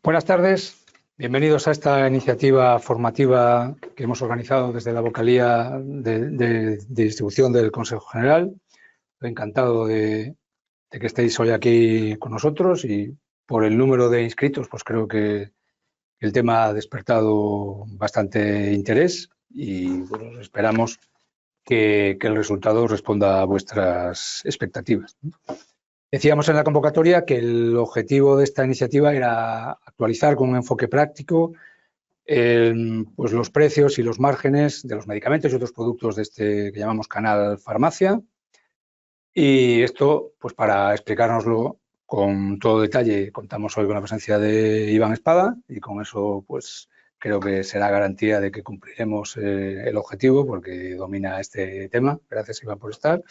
Buenas tardes, bienvenidos a esta iniciativa formativa que hemos organizado desde la vocalía de distribución del Consejo General. Estoy encantado de que estéis hoy aquí con nosotros y por el número de inscritos, pues creo que el tema ha despertado bastante interés y bueno, esperamos que el resultado responda a vuestras expectativas. Decíamos en la convocatoria que el objetivo de esta iniciativa era actualizar con un enfoque práctico pues los precios y los márgenes de los medicamentos y otros productos de este que llamamos canal farmacia. Y esto, pues para explicárnoslo con todo detalle, contamos hoy con la presencia de Iván Espada y con eso pues creo que será garantía de que cumpliremos el objetivo porque domina este tema. Gracias, Iván, por estar.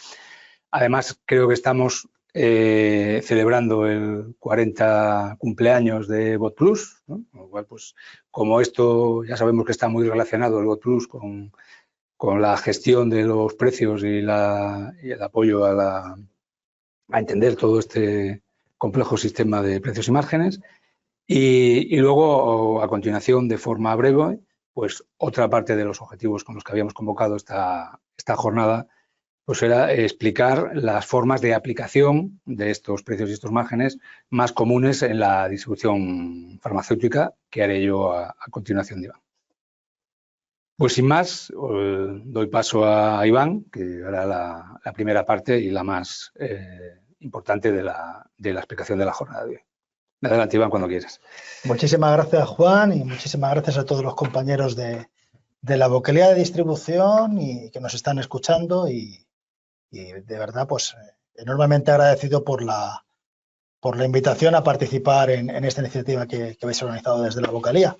Además, creo que estamos celebrando el 40 cumpleaños de BotPlus, ¿no? Con lo cual, pues, como esto ya sabemos que está muy relacionado el BotPlus con la gestión de los precios y el apoyo a entender todo este complejo sistema de precios y márgenes. Y luego, a continuación, de forma breve, pues otra parte de los objetivos con los que habíamos convocado esta jornada, pues era explicar las formas de aplicación de estos precios y estos márgenes más comunes en la distribución farmacéutica, que haré yo a continuación de Iván. Pues sin más, doy paso a Iván, que hará la primera parte y la más importante de la explicación de la jornada de hoy. Adelante, Iván, cuando quieras. Muchísimas gracias, Juan, y muchísimas gracias a todos los compañeros de la vocalía de distribución y que nos están escuchando y de verdad, pues enormemente agradecido por la invitación a participar en esta iniciativa que habéis organizado desde la vocalía.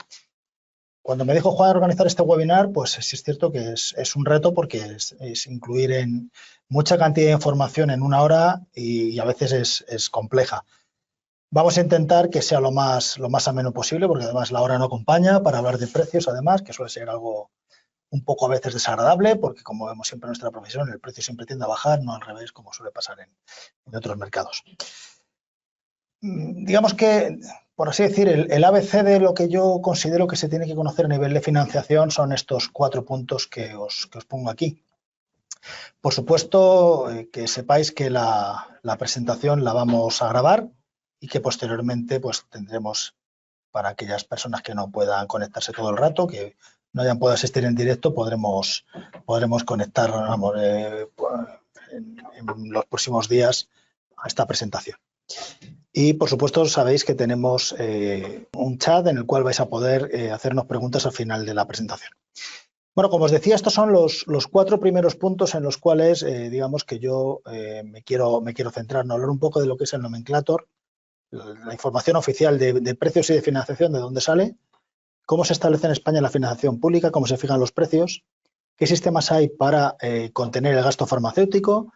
Cuando me dijo Juan organizar este webinar, pues sí es cierto que es un reto porque es incluir en mucha cantidad de información en una hora y a veces es compleja. Vamos a intentar que sea lo más ameno posible, porque además la hora no acompaña para hablar de precios, además, que suele ser algo un poco a veces desagradable, porque como vemos siempre en nuestra profesión, el precio siempre tiende a bajar, no al revés, como suele pasar en otros mercados. Digamos que, por así decir, el ABC de lo que yo considero que se tiene que conocer a nivel de financiación son estos 4 puntos que os pongo aquí. Por supuesto, que sepáis que la presentación la vamos a grabar y que posteriormente pues tendremos, para aquellas personas que no puedan conectarse todo el rato, que no hayan podido asistir en directo, podremos conectar en los próximos días a esta presentación. Y, por supuesto, sabéis que tenemos un chat en el cual vais a poder hacernos preguntas al final de la presentación. Bueno, como os decía, estos son los 4 primeros puntos en los cuales, digamos que yo me quiero centrar, ¿no? Hablar un poco de lo que es el nomenclator, la información oficial de precios y de financiación, de dónde sale, cómo se establece en España la financiación pública, cómo se fijan los precios, qué sistemas hay para contener el gasto farmacéutico.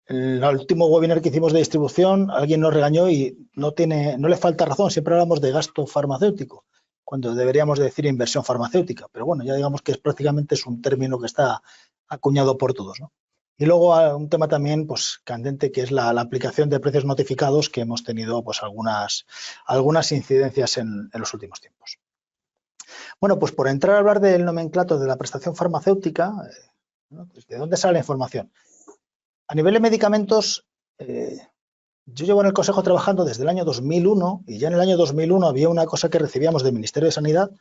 El último webinar que hicimos de distribución, alguien nos regañó y no le falta razón, siempre hablamos de gasto farmacéutico, cuando deberíamos decir inversión farmacéutica, pero bueno, ya digamos que prácticamente es un término que está acuñado por todos, ¿no? Y luego un tema también pues candente, que es la aplicación de precios notificados, que hemos tenido pues algunas incidencias en los últimos tiempos. Bueno, pues por entrar a hablar del nomenclator de la prestación farmacéutica, ¿no? ¿De dónde sale la información? A nivel de medicamentos, yo llevo en el Consejo trabajando desde el año 2001 y ya en el año 2001 había una cosa que recibíamos del Ministerio de Sanidad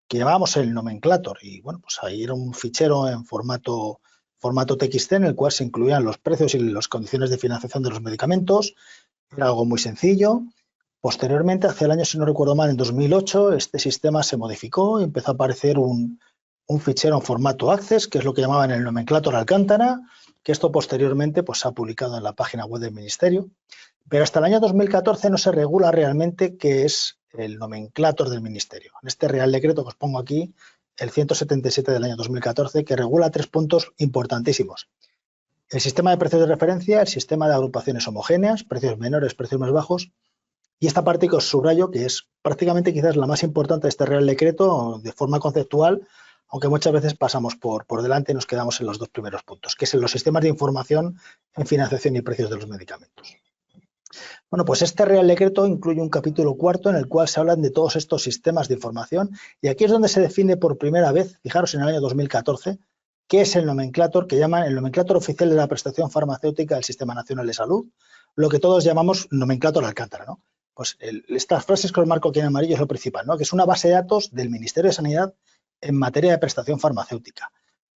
que llamábamos el nomenclator y bueno, pues ahí era un fichero en formato TXT en el cual se incluían los precios y las condiciones de financiación de los medicamentos. Era algo muy sencillo. Posteriormente, hacia el año, si no recuerdo mal, en 2008, este sistema se modificó y empezó a aparecer un fichero en formato Access, que es lo que llamaban el nomenclator Alcántara, que esto posteriormente pues, se ha publicado en la página web del Ministerio. Pero hasta el año 2014 no se regula realmente qué es el nomenclator del Ministerio. En este Real Decreto que os pongo aquí, el 177 del año 2014, que regula 3 puntos importantísimos. El sistema de precios de referencia, el sistema de agrupaciones homogéneas, precios menores, precios más bajos, y esta parte que os subrayo, que es prácticamente quizás la más importante de este Real Decreto de forma conceptual, aunque muchas veces pasamos por delante y nos quedamos en los 2 primeros puntos, que es en los sistemas de información en financiación y precios de los medicamentos. Bueno, pues este Real Decreto incluye un capítulo cuarto en el cual se hablan de todos estos sistemas de información y aquí es donde se define por primera vez, fijaros en el año 2014, qué es el nomenclator que llaman el nomenclator oficial de la prestación farmacéutica del Sistema Nacional de Salud, lo que todos llamamos nomenclator Alcántara, ¿no? Pues estas frases que os marco aquí en amarillo es lo principal, ¿no? Que es una base de datos del Ministerio de Sanidad en materia de prestación farmacéutica.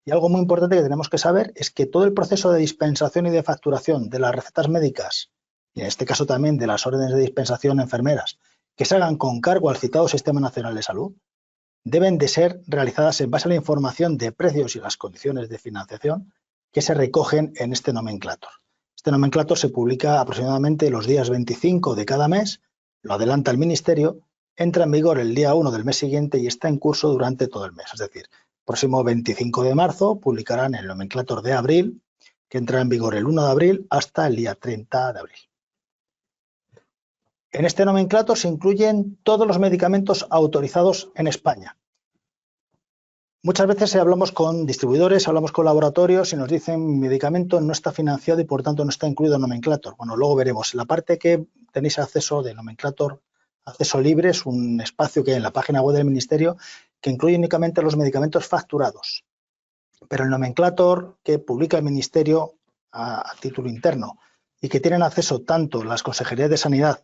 Y algo muy importante que tenemos que saber es que todo el proceso de dispensación y de facturación de las recetas médicas, y en este caso también de las órdenes de dispensación enfermeras, que se hagan con cargo al citado Sistema Nacional de Salud, deben de ser realizadas en base a la información de precios y las condiciones de financiación que se recogen en este nomenclator. Este nomenclator se publica aproximadamente los días 25 de cada mes, lo adelanta el Ministerio, entra en vigor el día 1 del mes siguiente y está en curso durante todo el mes. Es decir, próximo 25 de marzo publicarán el nomenclator de abril, que entrará en vigor el 1 de abril hasta el día 30 de abril. En este nomenclator se incluyen todos los medicamentos autorizados en España. Muchas veces hablamos con distribuidores, hablamos con laboratorios y nos dicen mi medicamento no está financiado y por tanto no está incluido en nomenclator. Bueno, luego veremos. La parte que tenéis acceso de nomenclator, acceso libre, es un espacio que hay en la página web del Ministerio que incluye únicamente los medicamentos facturados. Pero el nomenclator que publica el Ministerio a título interno y que tienen acceso tanto las consejerías de Sanidad,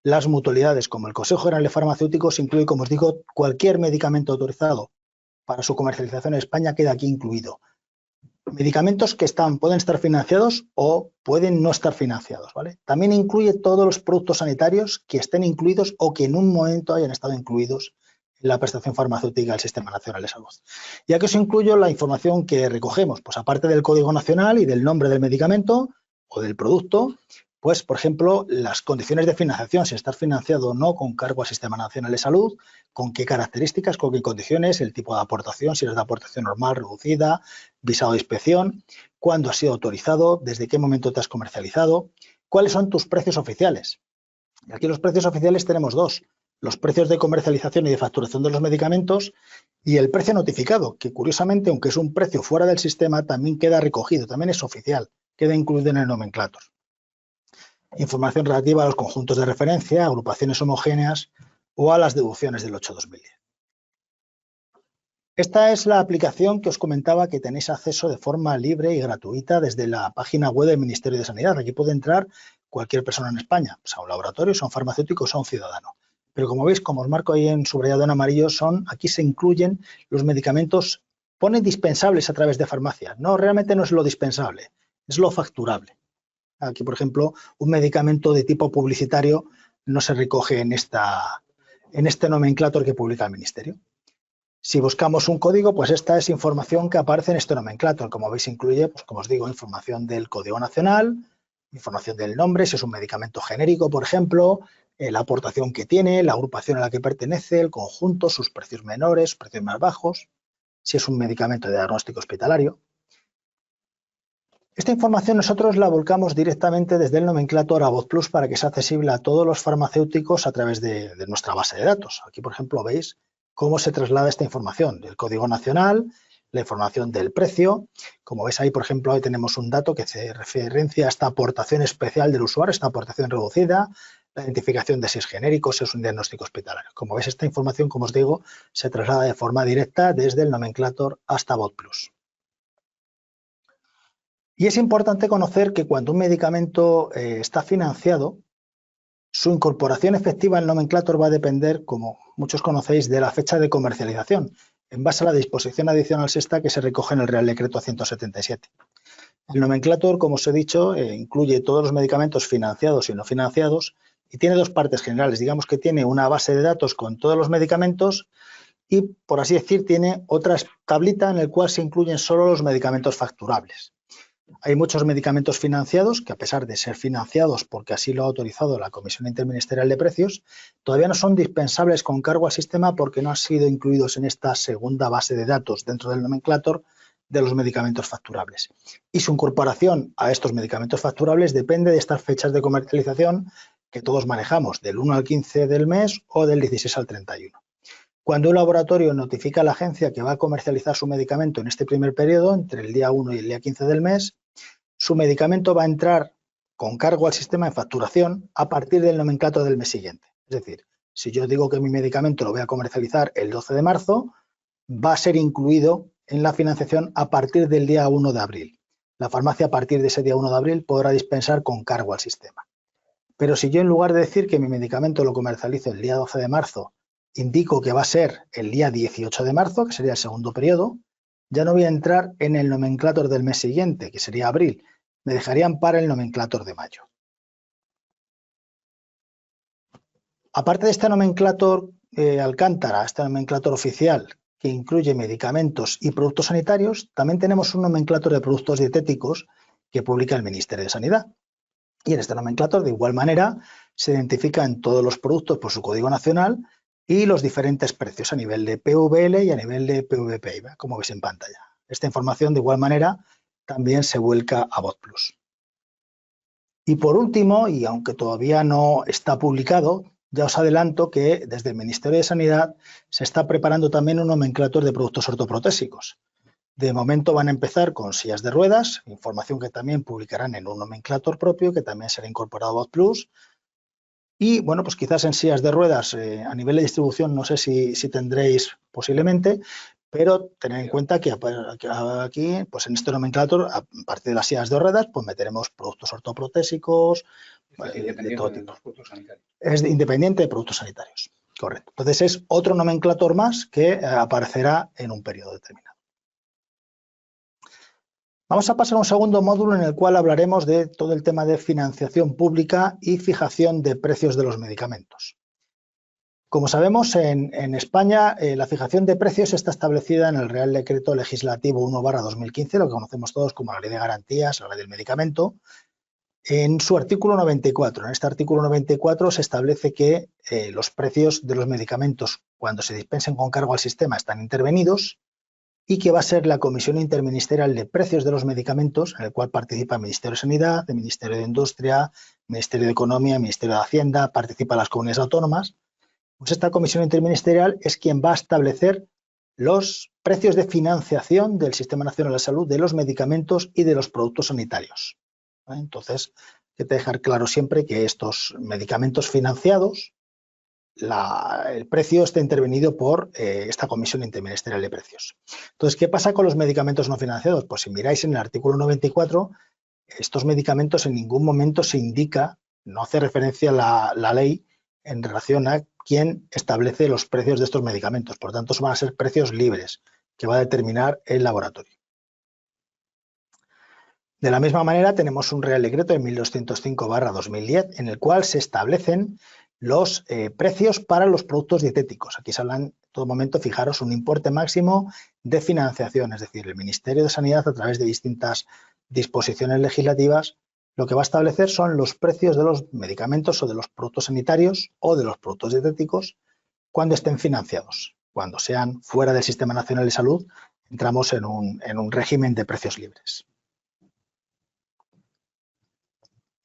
las mutualidades como el Consejo General de Farmacéuticos incluye, como os digo, cualquier medicamento autorizado para su comercialización en España queda aquí incluido. Medicamentos que pueden estar financiados o pueden no estar financiados, ¿vale? También incluye todos los productos sanitarios que estén incluidos o que en un momento hayan estado incluidos en la prestación farmacéutica del Sistema Nacional de Salud. Y aquí os incluyo la información que recogemos, pues aparte del Código Nacional y del nombre del medicamento o del producto, pues, por ejemplo, las condiciones de financiación, si está financiado o no con cargo al Sistema Nacional de Salud, con qué características, con qué condiciones, el tipo de aportación, si es de aportación normal, reducida, visado de inspección, cuándo has sido autorizado, desde qué momento te has comercializado, cuáles son tus precios oficiales. Y aquí los precios oficiales tenemos dos, los precios de comercialización y de facturación de los medicamentos y el precio notificado, que curiosamente, aunque es un precio fuera del sistema, también queda recogido, también es oficial, queda incluido en el nomenclator. Información relativa a los conjuntos de referencia, agrupaciones homogéneas o a las deducciones del 8/2010. Esta es la aplicación que os comentaba que tenéis acceso de forma libre y gratuita desde la página web del Ministerio de Sanidad. Aquí puede entrar cualquier persona en España, sea un laboratorio, sea un farmacéutico, sea un ciudadano. Pero como veis, como os marco ahí en subrayado en amarillo, aquí se incluyen los medicamentos, pone dispensables a través de farmacias. No, realmente no es lo dispensable, es lo facturable. Aquí, por ejemplo, un medicamento de tipo publicitario no se recoge en este nomenclator que publica el Ministerio. Si buscamos un código, pues esta es información que aparece en este nomenclator. Como veis, incluye, pues como os digo, información del Código Nacional, información del nombre, si es un medicamento genérico, por ejemplo, la aportación que tiene, la agrupación a la que pertenece, el conjunto, sus precios menores, precios más bajos, si es un medicamento de diagnóstico hospitalario. Esta información nosotros la volcamos directamente desde el nomenclator a VozPlus para que sea accesible a todos los farmacéuticos a través de nuestra base de datos. Aquí, por ejemplo, veis cómo se traslada esta información del Código Nacional, la información del precio. Como veis ahí, por ejemplo, ahí tenemos un dato que hace referencia a esta aportación especial del usuario, esta aportación reducida, la identificación de si es genérico, si es un diagnóstico hospitalario. Como veis, esta información, como os digo, se traslada de forma directa desde el nomenclator hasta VozPlus. Y es importante conocer que cuando un medicamento está financiado, su incorporación efectiva al nomenclator va a depender, como muchos conocéis, de la fecha de comercialización, en base a la disposición adicional sexta que se recoge en el Real Decreto 177. El nomenclator, como os he dicho, incluye todos los medicamentos financiados y no financiados y tiene dos partes generales. Digamos que tiene una base de datos con todos los medicamentos y, por así decir, tiene otra tablita en la cual se incluyen solo los medicamentos facturables. Hay muchos medicamentos financiados que, a pesar de ser financiados porque así lo ha autorizado la Comisión Interministerial de Precios, todavía no son dispensables con cargo al sistema porque no han sido incluidos en esta segunda base de datos dentro del nomenclator de los medicamentos facturables. Y su incorporación a estos medicamentos facturables depende de estas fechas de comercialización que todos manejamos, del 1 al 15 del mes o del 16 al 31. Cuando un laboratorio notifica a la agencia que va a comercializar su medicamento en este primer periodo, entre el día 1 y el día 15 del mes, su medicamento va a entrar con cargo al sistema en facturación a partir del nomenclátor del mes siguiente. Es decir, si yo digo que mi medicamento lo voy a comercializar el 12 de marzo, va a ser incluido en la financiación a partir del día 1 de abril. La farmacia a partir de ese día 1 de abril podrá dispensar con cargo al sistema. Pero si yo en lugar de decir que mi medicamento lo comercializo el día 12 de marzo, indico que va a ser el día 18 de marzo, que sería el segundo periodo, ya no voy a entrar en el nomenclátor del mes siguiente, que sería abril. Me dejarían para el nomenclátor de mayo. Aparte de este nomenclátor Alcántara, este nomenclátor oficial que incluye medicamentos y productos sanitarios, también tenemos un nomenclátor de productos dietéticos que publica el Ministerio de Sanidad. Y en este nomenclátor, de igual manera, se identifican todos los productos por su código nacional y los diferentes precios a nivel de PVL y a nivel de PVPI, como veis en pantalla. Esta información, de igual manera, también se vuelca a VotPlus. Y por último, y aunque todavía no está publicado, ya os adelanto que desde el Ministerio de Sanidad se está preparando también un nomenclátor de productos ortoprotésicos. De momento van a empezar con sillas de ruedas, información que también publicarán en un nomenclátor propio, que también será incorporado a VotPlus. Y bueno, pues quizás en sillas de ruedas a nivel de distribución no sé si tendréis posiblemente, pero tened en cuenta que aquí, pues en este nomenclátor, a partir de las sillas de ruedas, pues meteremos productos ortoprotésicos, de todo tipo. Es independiente de productos sanitarios, correcto. Entonces es otro nomenclátor más que aparecerá en un periodo determinado. Vamos a pasar a un segundo módulo en el cual hablaremos de todo el tema de financiación pública y fijación de precios de los medicamentos. Como sabemos, en España la fijación de precios está establecida en el Real Decreto Legislativo 1/2015, lo que conocemos todos como la Ley de Garantías, la Ley del Medicamento, en su artículo 94. En este artículo 94 se establece que los precios de los medicamentos, cuando se dispensen con cargo al sistema, están intervenidos, y que va a ser la Comisión Interministerial de Precios de los Medicamentos, en el cual participa el Ministerio de Sanidad, el Ministerio de Industria, el Ministerio de Economía, el Ministerio de Hacienda, participan las comunidades autónomas. Pues esta Comisión Interministerial es quien va a establecer los precios de financiación del Sistema Nacional de Salud de los medicamentos y de los productos sanitarios. Entonces, hay que dejar claro siempre que estos medicamentos financiados, el precio está intervenido por esta Comisión Interministerial de Precios. Entonces, ¿qué pasa con los medicamentos no financiados? Pues si miráis en el artículo 94, estos medicamentos en ningún momento se indica, no hace referencia la ley en relación a quién establece los precios de estos medicamentos. Por tanto, van a ser precios libres que va a determinar el laboratorio. De la misma manera, tenemos un Real Decreto de 1205/2010 en el cual se establecen los precios para los productos dietéticos. Aquí se habla en todo momento, fijaros, un importe máximo de financiación, es decir, el Ministerio de Sanidad, a través de distintas disposiciones legislativas, lo que va a establecer son los precios de los medicamentos o de los productos sanitarios o de los productos dietéticos cuando estén financiados. Cuando sean fuera del Sistema Nacional de Salud, entramos en un régimen de precios libres.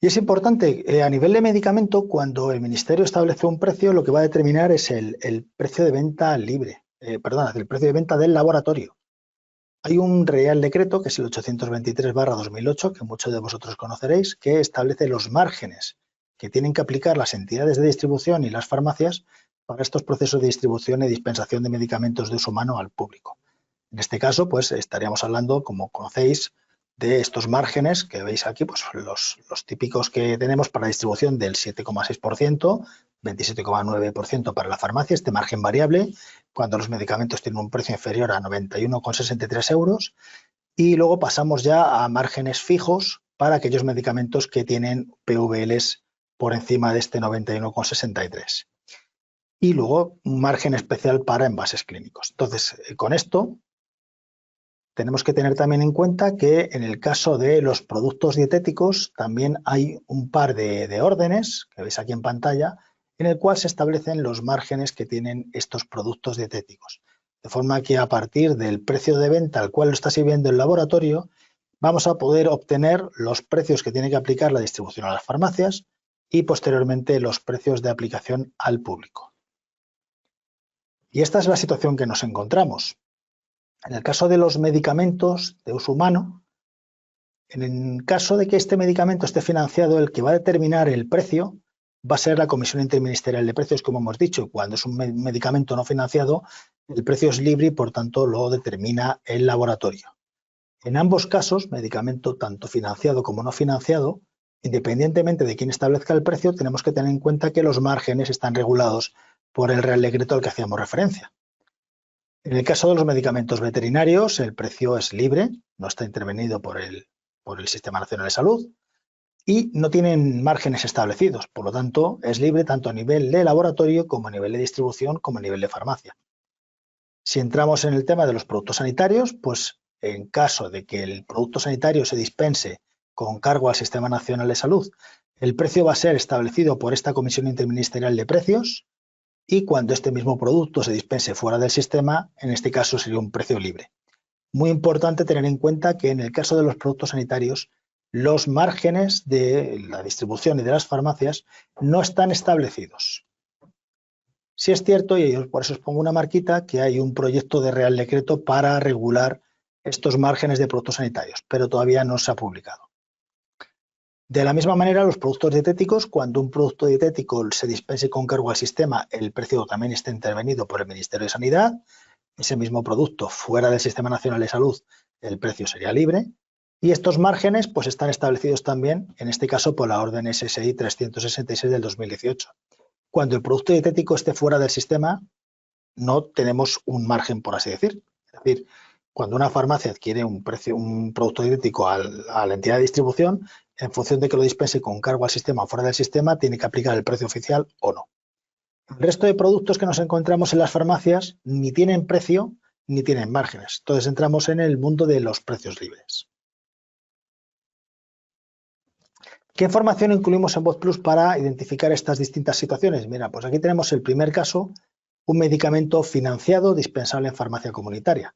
Y es importante, a nivel de medicamento, cuando el Ministerio establece un precio, lo que va a determinar es el precio de venta libre, el precio de venta del laboratorio. Hay un Real Decreto, que es el 823/2008, que muchos de vosotros conoceréis, que establece los márgenes que tienen que aplicar las entidades de distribución y las farmacias para estos procesos de distribución y dispensación de medicamentos de uso humano al público. En este caso, pues estaríamos hablando, como conocéis, de estos márgenes que veis aquí, pues los típicos que tenemos para la distribución del 7,6%, 27,9% para la farmacia, este margen variable, cuando los medicamentos tienen un precio inferior a 91,63 euros, y luego pasamos ya a márgenes fijos para aquellos medicamentos que tienen PVLs por encima de este 91,63. Y luego un margen especial para envases clínicos. Entonces, con esto tenemos que tener también en cuenta que en el caso de los productos dietéticos también hay un par de órdenes, que veis aquí en pantalla, en el cual se establecen los márgenes que tienen estos productos dietéticos. De forma que a partir del precio de venta al cual lo está sirviendo el laboratorio, vamos a poder obtener los precios que tiene que aplicar la distribución a las farmacias y posteriormente los precios de aplicación al público. Y esta es la situación que nos encontramos. En el caso de los medicamentos de uso humano, En el caso de que este medicamento esté financiado, el que va a determinar el precio va a ser la Comisión Interministerial de Precios, como hemos dicho. Cuando es un medicamento no financiado, el precio es libre y, por tanto, lo determina el laboratorio. En ambos casos, medicamento tanto financiado como no financiado, independientemente de quién establezca el precio, tenemos que tener en cuenta que los márgenes están regulados por el Real Decreto al que hacíamos referencia. En el caso de los medicamentos veterinarios, el precio es libre, no está intervenido por el Sistema Nacional de Salud y no tienen márgenes establecidos. Por lo tanto, es libre tanto a nivel de laboratorio como a nivel de distribución como a nivel de farmacia. Si entramos en el tema de los productos sanitarios, pues en caso de que el producto sanitario se dispense con cargo al Sistema Nacional de Salud, el precio va a ser establecido por esta Comisión Interministerial de Precios y cuando este mismo producto se dispense fuera del sistema, en este caso sería un precio libre. Muy importante tener en cuenta que en el caso de los productos sanitarios, los márgenes de la distribución y de las farmacias no están establecidos. Sí es cierto, y por eso os pongo una marquita, que hay un proyecto de Real Decreto para regular estos márgenes de productos sanitarios, pero todavía no se ha publicado. De la misma manera, los productos dietéticos, cuando un producto dietético se dispense con cargo al sistema, el precio también está intervenido por el Ministerio de Sanidad. Ese mismo producto fuera del Sistema Nacional de Salud, el precio sería libre. Y estos márgenes pues están establecidos también, en este caso, por la orden SSI 366 del 2018. Cuando el producto dietético esté fuera del sistema, no tenemos un margen, por así decir. Es decir, cuando una farmacia adquiere un producto dietético a la entidad de distribución, en función de que lo dispense con cargo al sistema o fuera del sistema, tiene que aplicar el precio oficial o no. El resto de productos que nos encontramos en las farmacias ni tienen precio ni tienen márgenes. Entonces entramos en el mundo de los precios libres. ¿Qué información incluimos en VozPlus para identificar estas distintas situaciones? Mira, pues aquí tenemos el primer caso, un medicamento financiado dispensable en farmacia comunitaria.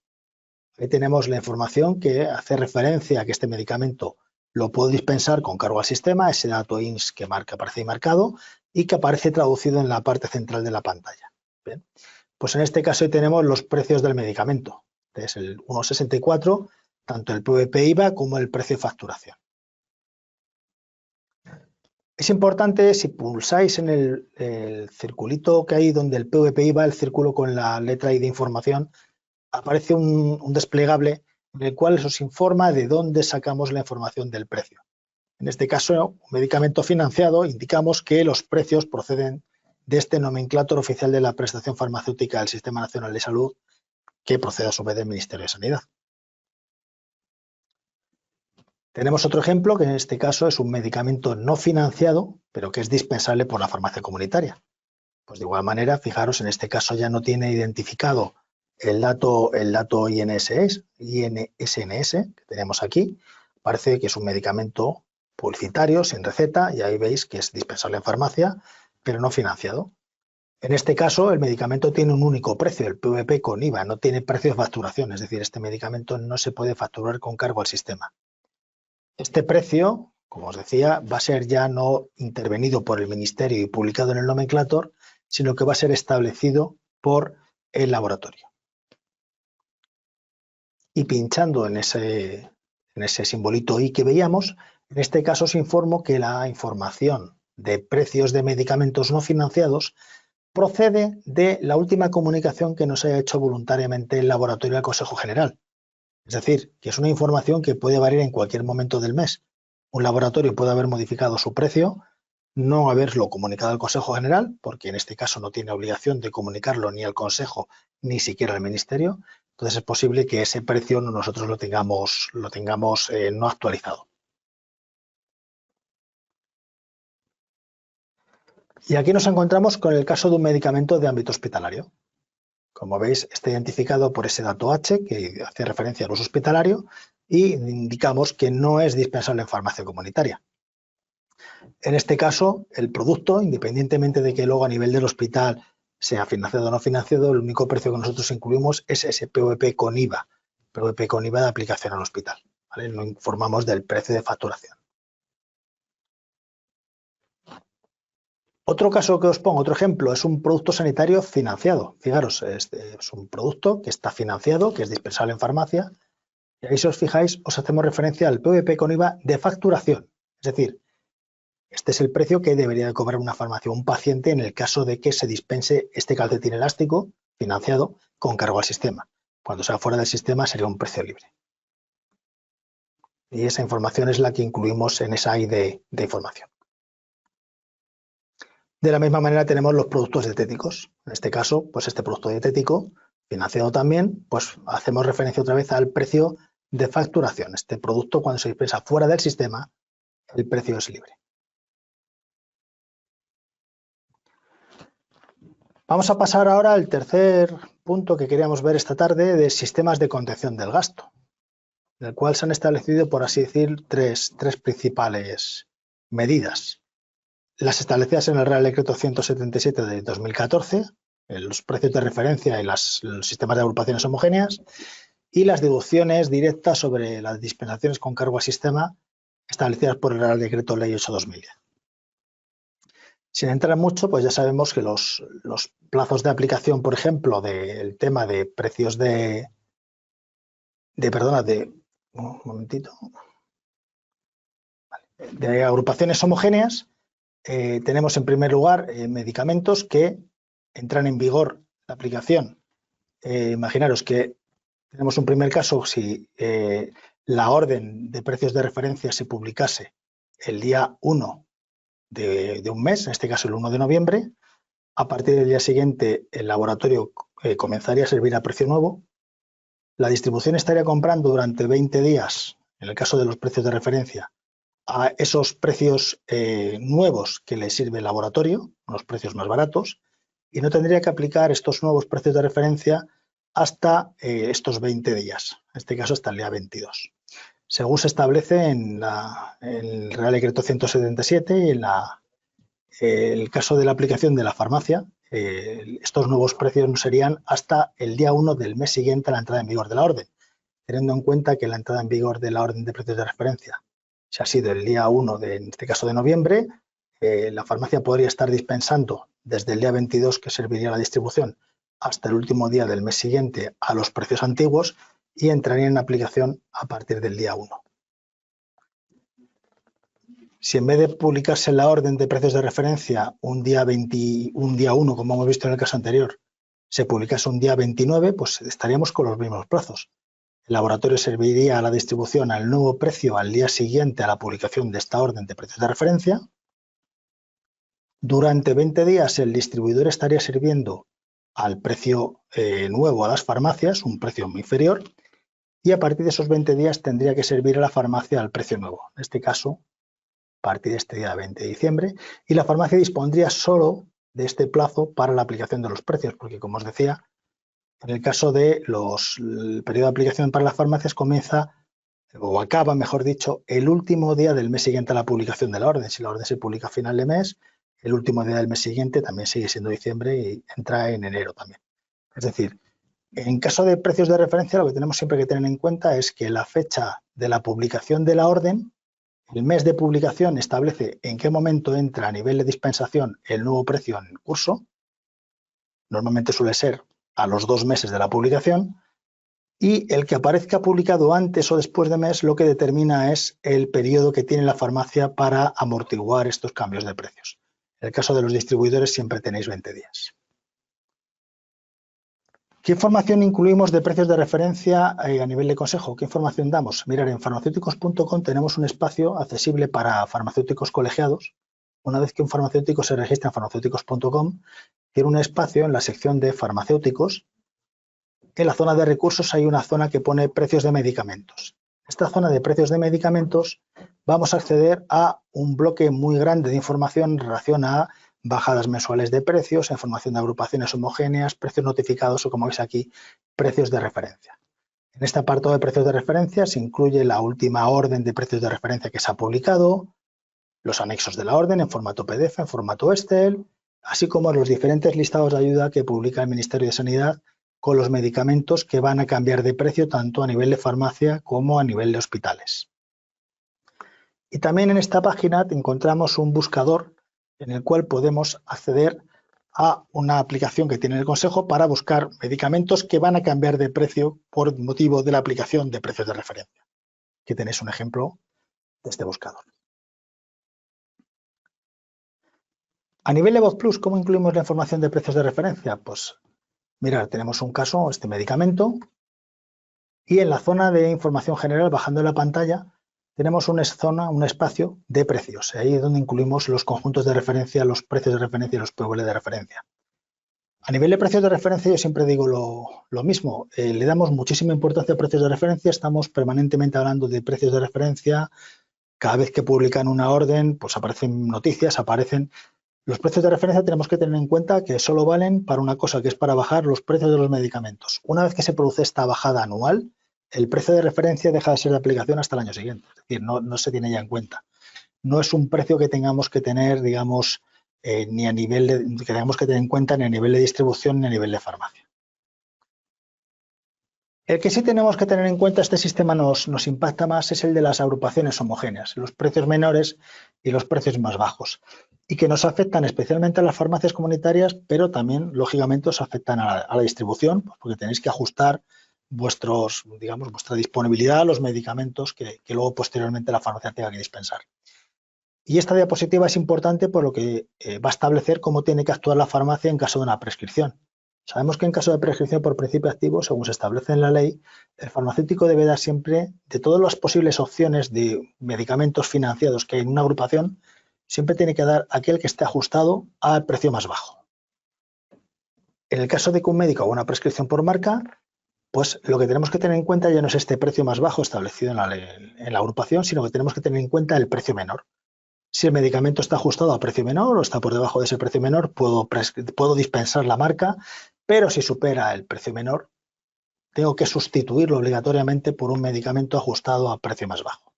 Ahí tenemos la información que hace referencia a que este medicamento lo puedo dispensar con cargo al sistema, ese dato INS que aparece ahí marcado y que aparece traducido en la parte central de la pantalla. Bien. Pues en este caso tenemos los precios del medicamento. Es el 1,64, tanto el PVP IVA como el precio de facturación. Es importante, si pulsáis en el circulito que hay donde el PVP IVA, el círculo con la letra I de información, aparece un desplegable en el cual os informa de dónde sacamos la información del precio. En este caso, un medicamento financiado, indicamos que los precios proceden de este nomenclátor oficial de la prestación farmacéutica del Sistema Nacional de Salud, que procede a su vez del Ministerio de Sanidad. Tenemos otro ejemplo, que en este caso es un medicamento no financiado, pero que es dispensable por la farmacia comunitaria. Pues de igual manera, fijaros, en este caso ya no tiene identificado el dato INSS que tenemos aquí. Parece que es un medicamento publicitario, sin receta, y ahí veis que es dispensable en farmacia, pero no financiado. En este caso, el medicamento tiene un único precio, el PVP con IVA, no tiene precio de facturación, es decir, este medicamento no se puede facturar con cargo al sistema. Este precio, como os decía, va a ser ya no intervenido por el Ministerio y publicado en el nomenclátor, sino que va a ser establecido por el laboratorio. Y pinchando en ese simbolito I que veíamos, en este caso os informo que la información de precios de medicamentos no financiados procede de la última comunicación que nos haya hecho voluntariamente el laboratorio del Consejo General. Es decir, que es una información que puede variar en cualquier momento del mes. Un laboratorio puede haber modificado su precio, no haberlo comunicado al Consejo General, porque en este caso no tiene obligación de comunicarlo ni al Consejo ni siquiera al Ministerio. Entonces es posible que ese precio nosotros lo tengamos no actualizado. Y aquí nos encontramos con el caso de un medicamento de ámbito hospitalario. Como veis, está identificado por ese dato H que hace referencia al uso hospitalario y indicamos que no es dispensable en farmacia comunitaria. En este caso, el producto, independientemente de que luego a nivel del hospital sea financiado o no financiado, el único precio que nosotros incluimos es ese PVP con IVA, PVP con IVA de aplicación al hospital. ¿Vale? No informamos del precio de facturación. Otro caso que os pongo, otro ejemplo, es un producto sanitario financiado. Fijaros, es un producto que está financiado, que es dispensable en farmacia Y ahí, si os fijáis, os hacemos referencia al PVP con IVA de facturación. Es decir, este es el precio que debería de cobrar una farmacia o un paciente en el caso de que se dispense este calcetín elástico financiado con cargo al sistema. Cuando sea fuera del sistema sería un precio libre. Y esa información es la que incluimos en esa ID de información. De la misma manera tenemos los productos dietéticos. En este caso, pues este producto dietético financiado también, pues hacemos referencia otra vez al precio de facturación. Este producto, cuando se dispensa fuera del sistema, el precio es libre. Vamos a pasar ahora al tercer punto que queríamos ver esta tarde, de sistemas de contención del gasto, del cual se han establecido, por así decir, tres principales medidas. Las establecidas en el Real Decreto 177 de 2014, los precios de referencia y los sistemas de agrupaciones homogéneas, y las deducciones directas sobre las dispensaciones con cargo al sistema establecidas por el Real Decreto Ley 8/2010. Sin entrar mucho, pues ya sabemos que los plazos de aplicación, por ejemplo, del tema de precios de agrupaciones homogéneas, tenemos en primer lugar medicamentos que entran en vigor la aplicación. Imaginaros que tenemos un primer caso, si la orden de precios de referencia se publicase el día 1 de un mes, en este caso el 1 de noviembre, a partir del día siguiente el laboratorio comenzaría a servir a precio nuevo, la distribución estaría comprando durante 20 días, en el caso de los precios de referencia, a esos precios nuevos que le sirve el laboratorio, unos precios más baratos, y no tendría que aplicar estos nuevos precios de referencia hasta estos 20 días, en este caso hasta el día 22. Según se establece en el Real Decreto 177 y en el caso de la aplicación de la farmacia, estos nuevos precios no serían hasta el día 1 del mes siguiente a la entrada en vigor de la orden, teniendo en cuenta que la entrada en vigor de la orden de precios de referencia, si ha sido el día 1 en este caso de noviembre, la farmacia podría estar dispensando desde el día 22 que serviría la distribución hasta el último día del mes siguiente a los precios antiguos y entraría en aplicación a partir del día 1. Si en vez de publicarse la orden de precios de referencia un día 1, como hemos visto en el caso anterior, se publicase un día 29, pues estaríamos con los mismos plazos. El laboratorio serviría a la distribución al nuevo precio al día siguiente a la publicación de esta orden de precios de referencia. Durante 20 días el distribuidor estaría sirviendo al precio nuevo a las farmacias, un precio muy inferior, y a partir de esos 20 días tendría que servir a la farmacia al precio nuevo, en este caso a partir de este día 20 de diciembre, y la farmacia dispondría solo de este plazo para la aplicación de los precios, porque como os decía, en el caso de el periodo de aplicación para las farmacias comienza, o acaba, mejor dicho, el último día del mes siguiente a la publicación de la orden. Si la orden se publica a final de mes, el último día del mes siguiente también sigue siendo diciembre y entra en enero también. Es decir, en caso de precios de referencia, lo que tenemos siempre que tener en cuenta es que la fecha de la publicación de la orden, el mes de publicación establece en qué momento entra a nivel de dispensación el nuevo precio en curso. Normalmente suele ser a los 2 meses de la publicación, y el que aparezca publicado antes o después de mes lo que determina es el periodo que tiene la farmacia para amortiguar estos cambios de precios. En el caso de los distribuidores siempre tenéis 20 días. ¿Qué información incluimos de precios de referencia a nivel de consejo? ¿Qué información damos? Mirad, en farmacéuticos.com tenemos un espacio accesible para farmacéuticos colegiados. Una vez que un farmacéutico se registra en farmacéuticos.com, tiene un espacio en la sección de farmacéuticos. En la zona de recursos hay una zona que pone precios de medicamentos. Esta zona de precios de medicamentos vamos a acceder a un bloque muy grande de información en relación a bajadas mensuales de precios, información de agrupaciones homogéneas, precios notificados o, como veis aquí, precios de referencia. En este apartado de precios de referencia se incluye la última orden de precios de referencia que se ha publicado, los anexos de la orden en formato PDF, en formato Excel, así como los diferentes listados de ayuda que publica el Ministerio de Sanidad con los medicamentos que van a cambiar de precio tanto a nivel de farmacia como a nivel de hospitales. Y también en esta página encontramos un buscador en el cual podemos acceder a una aplicación que tiene el Consejo para buscar medicamentos que van a cambiar de precio por motivo de la aplicación de precios de referencia. Aquí tenéis un ejemplo de este buscador. A nivel de VozPlus, ¿cómo incluimos la información de precios de referencia? Pues mirad, tenemos un caso, este medicamento, y en la zona de información general, bajando la pantalla, tenemos un espacio de precios. Ahí es donde incluimos los conjuntos de referencia, los precios de referencia y los PV de referencia. A nivel de precios de referencia, yo siempre digo lo mismo. Le damos muchísima importancia a precios de referencia. Estamos permanentemente hablando de precios de referencia. Cada vez que publican una orden, pues aparecen noticias, aparecen... Los precios de referencia tenemos que tener en cuenta que solo valen para una cosa, que es para bajar los precios de los medicamentos. Una vez que se produce esta bajada anual, el precio de referencia deja de ser de aplicación hasta el año siguiente. Es decir, no se tiene ya en cuenta. No es un precio que tengamos que tener, digamos, ni a nivel que tengamos que tener en cuenta ni a nivel de distribución ni a nivel de farmacia. El que sí tenemos que tener en cuenta, este sistema nos impacta más, es el de las agrupaciones homogéneas, los precios menores y los precios más bajos, y que nos afectan especialmente a las farmacias comunitarias, pero también, lógicamente, os afectan a la distribución, porque tenéis que ajustar vuestra disponibilidad a los medicamentos que luego posteriormente la farmacia tenga que dispensar. Y esta diapositiva es importante por lo que va a establecer cómo tiene que actuar la farmacia en caso de una prescripción. Sabemos que en caso de prescripción por principio activo, según se establece en la ley, el farmacéutico debe dar siempre, de todas las posibles opciones de medicamentos financiados que hay en una agrupación, siempre tiene que dar aquel que esté ajustado al precio más bajo. En el caso de que un médico haga una prescripción por marca, pues lo que tenemos que tener en cuenta ya no es este precio más bajo establecido en la agrupación, sino que tenemos que tener en cuenta el precio menor. Si el medicamento está ajustado a precio menor o está por debajo de ese precio menor, puedo dispensar la marca, pero si supera el precio menor, tengo que sustituirlo obligatoriamente por un medicamento ajustado a precio más bajo.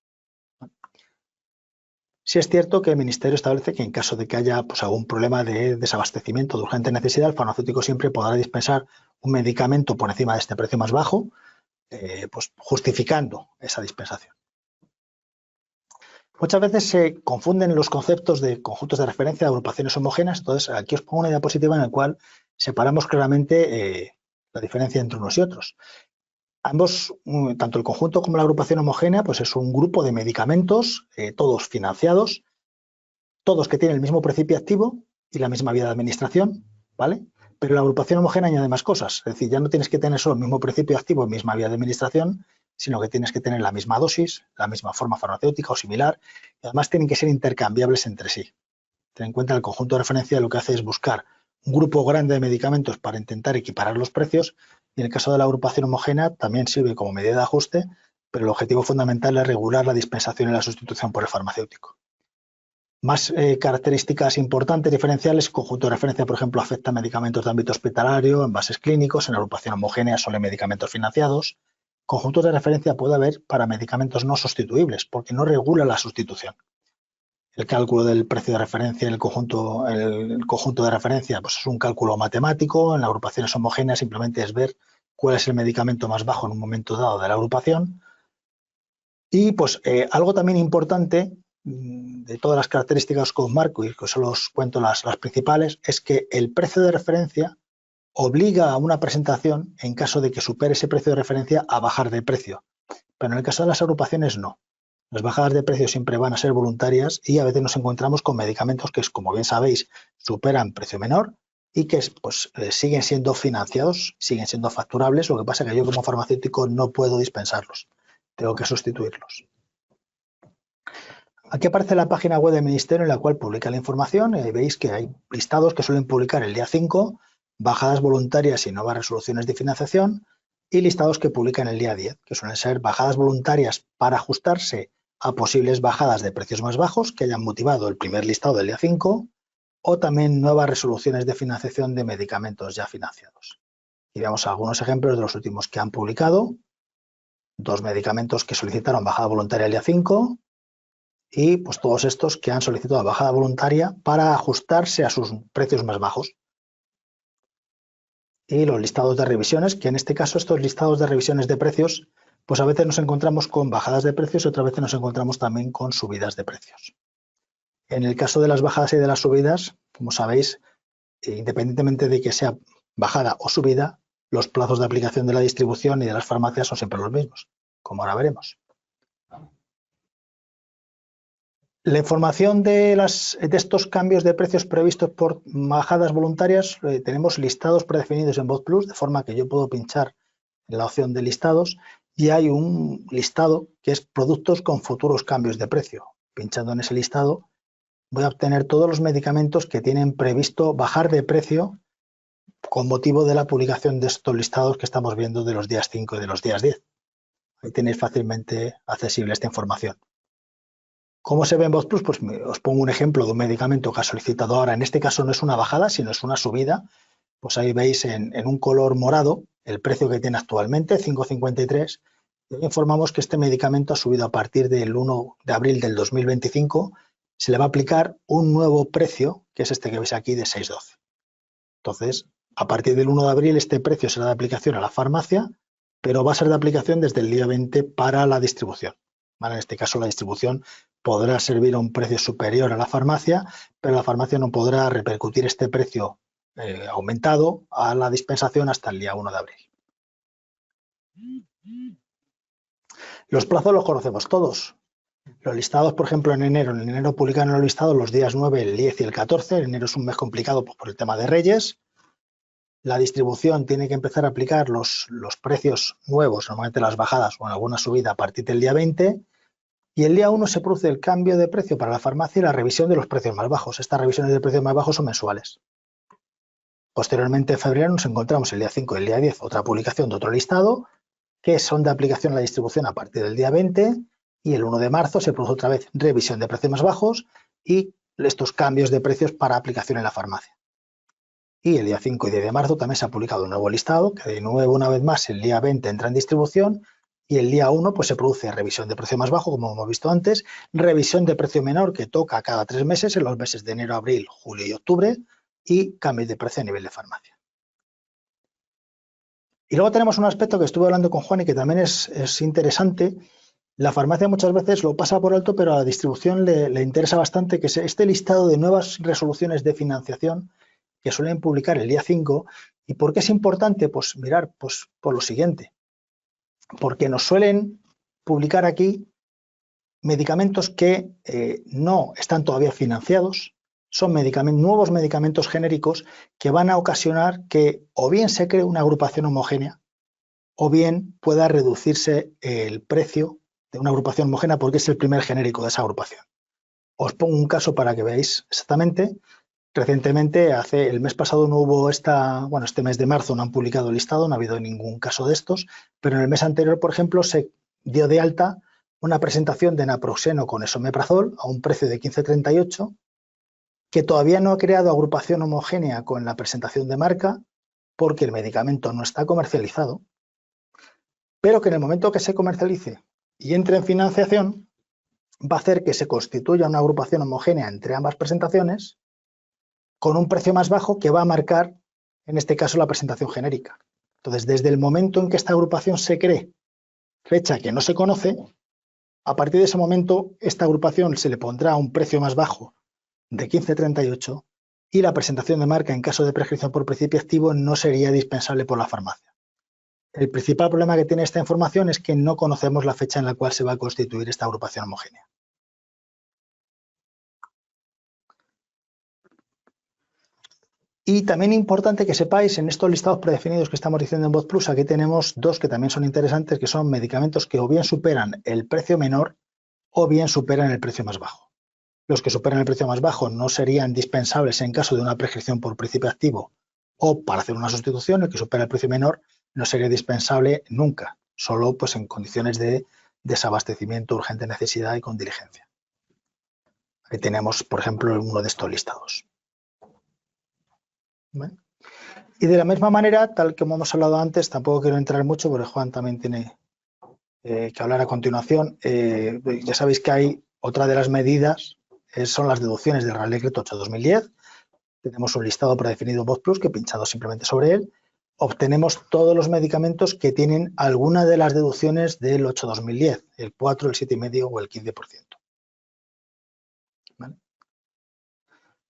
Sí es cierto que el Ministerio establece que en caso de que haya algún problema de desabastecimiento de urgente necesidad, el farmacéutico siempre podrá dispensar un medicamento por encima de este precio más bajo, justificando esa dispensación. Muchas veces se confunden los conceptos de conjuntos de referencia de agrupaciones homogéneas. Entonces, aquí os pongo una diapositiva en la cual separamos claramente la diferencia entre unos y otros. Ambos, tanto el conjunto como la agrupación homogénea, pues es un grupo de medicamentos, todos financiados, todos que tienen el mismo principio activo y la misma vía de administración, ¿vale? Pero la agrupación homogénea añade más cosas. Es decir, ya no tienes que tener solo el mismo principio activo y misma vía de administración, sino que tienes que tener la misma dosis, la misma forma farmacéutica o similar, y además tienen que ser intercambiables entre sí. Ten en cuenta el conjunto de referencia, lo que hace es buscar un grupo grande de medicamentos para intentar equiparar los precios, y en el caso de la agrupación homogénea también sirve como medida de ajuste, pero el objetivo fundamental es regular la dispensación y la sustitución por el farmacéutico. Más características importantes, diferenciales, conjunto de referencia, por ejemplo, afecta a medicamentos de ámbito hospitalario, envases clínicos, en agrupación homogénea solo medicamentos financiados. Conjuntos de referencia puede haber para medicamentos no sustituibles, porque no regula la sustitución. El cálculo del precio de referencia en el conjunto de referencia pues es un cálculo matemático. En las agrupaciones homogéneas simplemente es ver cuál es el medicamento más bajo en un momento dado de la agrupación. Y pues algo también importante de todas las características que os marco y que solo os cuento las principales, es que el precio de referencia obliga a una presentación, en caso de que supere ese precio de referencia, a bajar de precio. Pero en el caso de las agrupaciones no. Las bajadas de precio siempre van a ser voluntarias y a veces nos encontramos con medicamentos que, como bien sabéis, superan precio menor y que siguen siendo financiados, siguen siendo facturables. Lo que pasa es que yo como farmacéutico no puedo dispensarlos, tengo que sustituirlos. Aquí aparece la página web del Ministerio en la cual publica la información. Veis que hay listados que suelen publicar el día 5, bajadas voluntarias y nuevas resoluciones de financiación, y listados que publican el día 10, que suelen ser bajadas voluntarias para ajustarse a posibles bajadas de precios más bajos que hayan motivado el primer listado del día 5, o también nuevas resoluciones de financiación de medicamentos ya financiados. Y veamos algunos ejemplos de los últimos que han publicado. 2 medicamentos que solicitaron bajada voluntaria el día 5, y pues todos estos que han solicitado bajada voluntaria para ajustarse a sus precios más bajos. Y los listados de revisiones, que en este caso estos listados de revisiones de precios, pues a veces nos encontramos con bajadas de precios y otras veces nos encontramos también con subidas de precios. En el caso de las bajadas y de las subidas, como sabéis, independientemente de que sea bajada o subida, los plazos de aplicación de la distribución y de las farmacias son siempre los mismos, como ahora veremos. La información de estos cambios de precios previstos por bajadas voluntarias tenemos listados predefinidos en VozPlus, de forma que yo puedo pinchar en la opción de listados y hay un listado que es productos con futuros cambios de precio. Pinchando en ese listado voy a obtener todos los medicamentos que tienen previsto bajar de precio con motivo de la publicación de estos listados que estamos viendo de los días 5 y de los días 10. Ahí tenéis fácilmente accesible esta información. ¿Cómo se ve en VozPlus? Pues os pongo un ejemplo de un medicamento que ha solicitado ahora. En este caso no es una bajada, sino es una subida. Pues ahí veis en un color morado el precio que tiene actualmente, 5,53. Y hoy informamos que este medicamento ha subido a partir del 1 de abril del 2025. Se le va a aplicar un nuevo precio, que es este que veis aquí, de 6,12. Entonces, a partir del 1 de abril este precio será de aplicación a la farmacia, pero va a ser de aplicación desde el día 20 para la distribución. ¿Vale? En este caso la distribución podrá servir a un precio superior a la farmacia, pero la farmacia no podrá repercutir este precio aumentado a la dispensación hasta el día 1 de abril. Los plazos los conocemos todos. Los listados, por ejemplo, en enero publican los listados los días 9, el 10 y el 14. Enero es un mes complicado pues, por el tema de Reyes. La distribución tiene que empezar a aplicar los precios nuevos, normalmente las bajadas o en alguna subida a partir del día 20. Y el día 1 se produce el cambio de precio para la farmacia y la revisión de los precios más bajos. Estas revisiones de precios más bajos son mensuales. Posteriormente, en febrero, nos encontramos el día 5 y el día 10 otra publicación de otro listado que son de aplicación a la distribución a partir del día 20 y el 1 de marzo se produce otra vez revisión de precios más bajos y estos cambios de precios para aplicación en la farmacia. Y el día 5 y 10 de marzo también se ha publicado un nuevo listado que de nuevo una vez más el día 20 entra en distribución y el día 1 pues, se produce revisión de precio más bajo, como hemos visto antes, revisión de precio menor que toca cada 3 meses en los meses de enero, abril, julio y octubre y cambios de precio a nivel de farmacia. Y luego tenemos un aspecto que estuve hablando con Juan y que también es interesante. La farmacia muchas veces lo pasa por alto, pero a la distribución le interesa bastante, que es este listado de nuevas resoluciones de financiación que suelen publicar el día 5. ¿Y por qué es importante? Pues mirar, pues por lo siguiente. Porque nos suelen publicar aquí medicamentos que no están todavía financiados, son nuevos medicamentos genéricos que van a ocasionar que o bien se cree una agrupación homogénea o bien pueda reducirse el precio de una agrupación homogénea porque es el primer genérico de esa agrupación. Os pongo un caso para que veáis exactamente. Recientemente, el mes pasado no hubo este mes de marzo no han publicado el listado, no ha habido ningún caso de estos, pero en el mes anterior, por ejemplo, se dio de alta una presentación de naproxeno con esomeprazol a un precio de 15,38, que todavía no ha creado agrupación homogénea con la presentación de marca, porque el medicamento no está comercializado, pero que en el momento que se comercialice y entre en financiación, va a hacer que se constituya una agrupación homogénea entre ambas presentaciones, con un precio más bajo que va a marcar, en este caso, la presentación genérica. Entonces, desde el momento en que esta agrupación se cree, fecha que no se conoce, a partir de ese momento, esta agrupación se le pondrá un precio más bajo de 15,38 y la presentación de marca en caso de prescripción por principio activo no sería dispensable por la farmacia. El principal problema que tiene esta información es que no conocemos la fecha en la cual se va a constituir esta agrupación homogénea. Y también importante que sepáis, en estos listados predefinidos que estamos diciendo en VozPlus, aquí tenemos dos que también son interesantes, que son medicamentos que o bien superan el precio menor o bien superan el precio más bajo. Los que superan el precio más bajo no serían dispensables en caso de una prescripción por principio activo o para hacer una sustitución. El que supera el precio menor no sería dispensable nunca, solo pues en condiciones de desabastecimiento, urgente necesidad y con diligencia. Aquí tenemos, por ejemplo, uno de estos listados. ¿Vale? Y de la misma manera, tal como hemos hablado antes, tampoco quiero entrar mucho porque Juan también tiene que hablar a continuación. Ya sabéis que hay otra de las medidas, son las deducciones del Real Decreto 8/2010. Tenemos un listado predefinido en VozPlus que pinchado simplemente sobre él, obtenemos todos los medicamentos que tienen alguna de las deducciones del 8/2010, el 4, el 7,5 o el 15%. ¿Vale?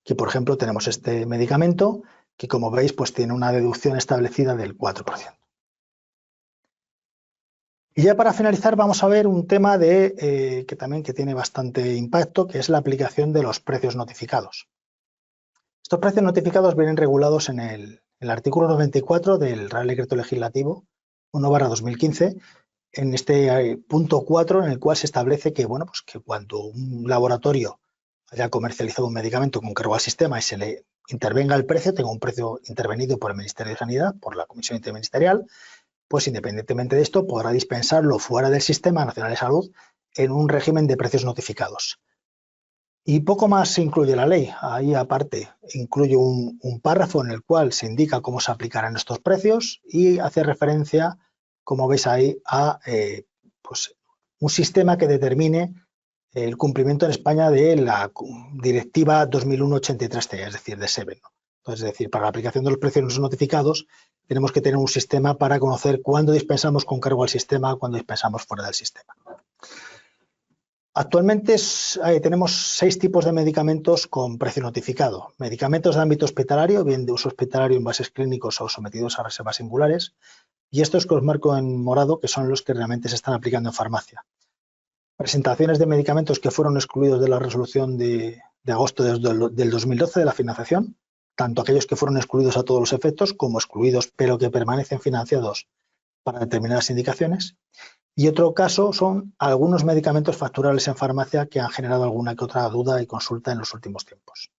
que por ejemplo tenemos este medicamento que, como veis, pues tiene una deducción establecida del 4%. Y ya para finalizar vamos a ver un tema que también tiene bastante impacto, que es la aplicación de los precios notificados. Estos precios notificados vienen regulados en el artículo 94 del Real Decreto Legislativo 1/2015, en este punto 4, en el cual se establece que, bueno, pues que cuando un laboratorio haya comercializado un medicamento con cargo al sistema y se le intervenga el precio, tenga un precio intervenido por el Ministerio de Sanidad, por la Comisión Interministerial, pues independientemente de esto podrá dispensarlo fuera del Sistema Nacional de Salud en un régimen de precios notificados. Y poco más incluye la ley. Ahí aparte incluye un párrafo en el cual se indica cómo se aplicarán estos precios y hace referencia, como veis ahí, a pues un sistema que determine el cumplimiento en España de la Directiva 2001/83/CE, es decir, de SEBE, ¿no? Entonces, es decir, para la aplicación de los precios notificados tenemos que tener un sistema para conocer cuándo dispensamos con cargo al sistema, cuándo dispensamos fuera del sistema. Actualmente tenemos 6 tipos de medicamentos con precio notificado. Medicamentos de ámbito hospitalario, bien de uso hospitalario en bases clínicos o sometidos a reservas singulares. Y estos que os marco en morado, que son los que realmente se están aplicando en farmacia. Presentaciones de medicamentos que fueron excluidos de la resolución de agosto del 2012 de la financiación, tanto aquellos que fueron excluidos a todos los efectos como excluidos pero que permanecen financiados para determinadas indicaciones. Y otro caso son algunos medicamentos facturables en farmacia que han generado alguna que otra duda y consulta en los últimos tiempos.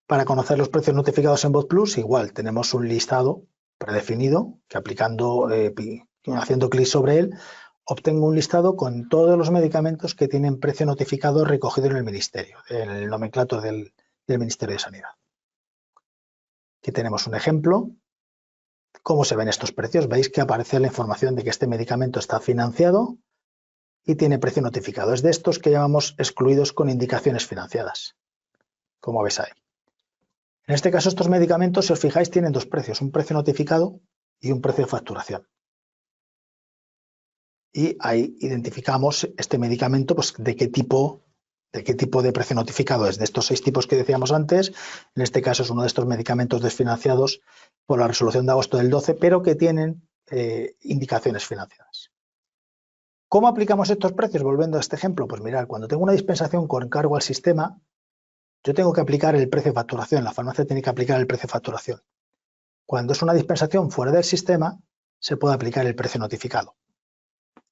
Para conocer los precios notificados en BotPlus, igual tenemos un listado predefinido que aplicando, haciendo clic sobre él, obtengo un listado con todos los medicamentos que tienen precio notificado recogido en el Ministerio, en el nomenclator del Ministerio de Sanidad. Aquí tenemos un ejemplo. ¿Cómo se ven estos precios? Veis que aparece la información de que este medicamento está financiado y tiene precio notificado. Es de estos que llamamos excluidos con indicaciones financiadas, como veis ahí. En este caso, estos medicamentos, si os fijáis, tienen 2 precios, un precio notificado y un precio de facturación. Y ahí identificamos este medicamento, pues de qué tipo de precio notificado es. De estos 6 tipos que decíamos antes, en este caso es uno de estos medicamentos desfinanciados por la resolución de agosto del 12, pero que tienen indicaciones financiadas. ¿Cómo aplicamos estos precios? Volviendo a este ejemplo, pues mirad, cuando tengo una dispensación con cargo al sistema, yo tengo que aplicar el precio de facturación, la farmacia tiene que aplicar el precio de facturación. Cuando es una dispensación fuera del sistema, se puede aplicar el precio notificado.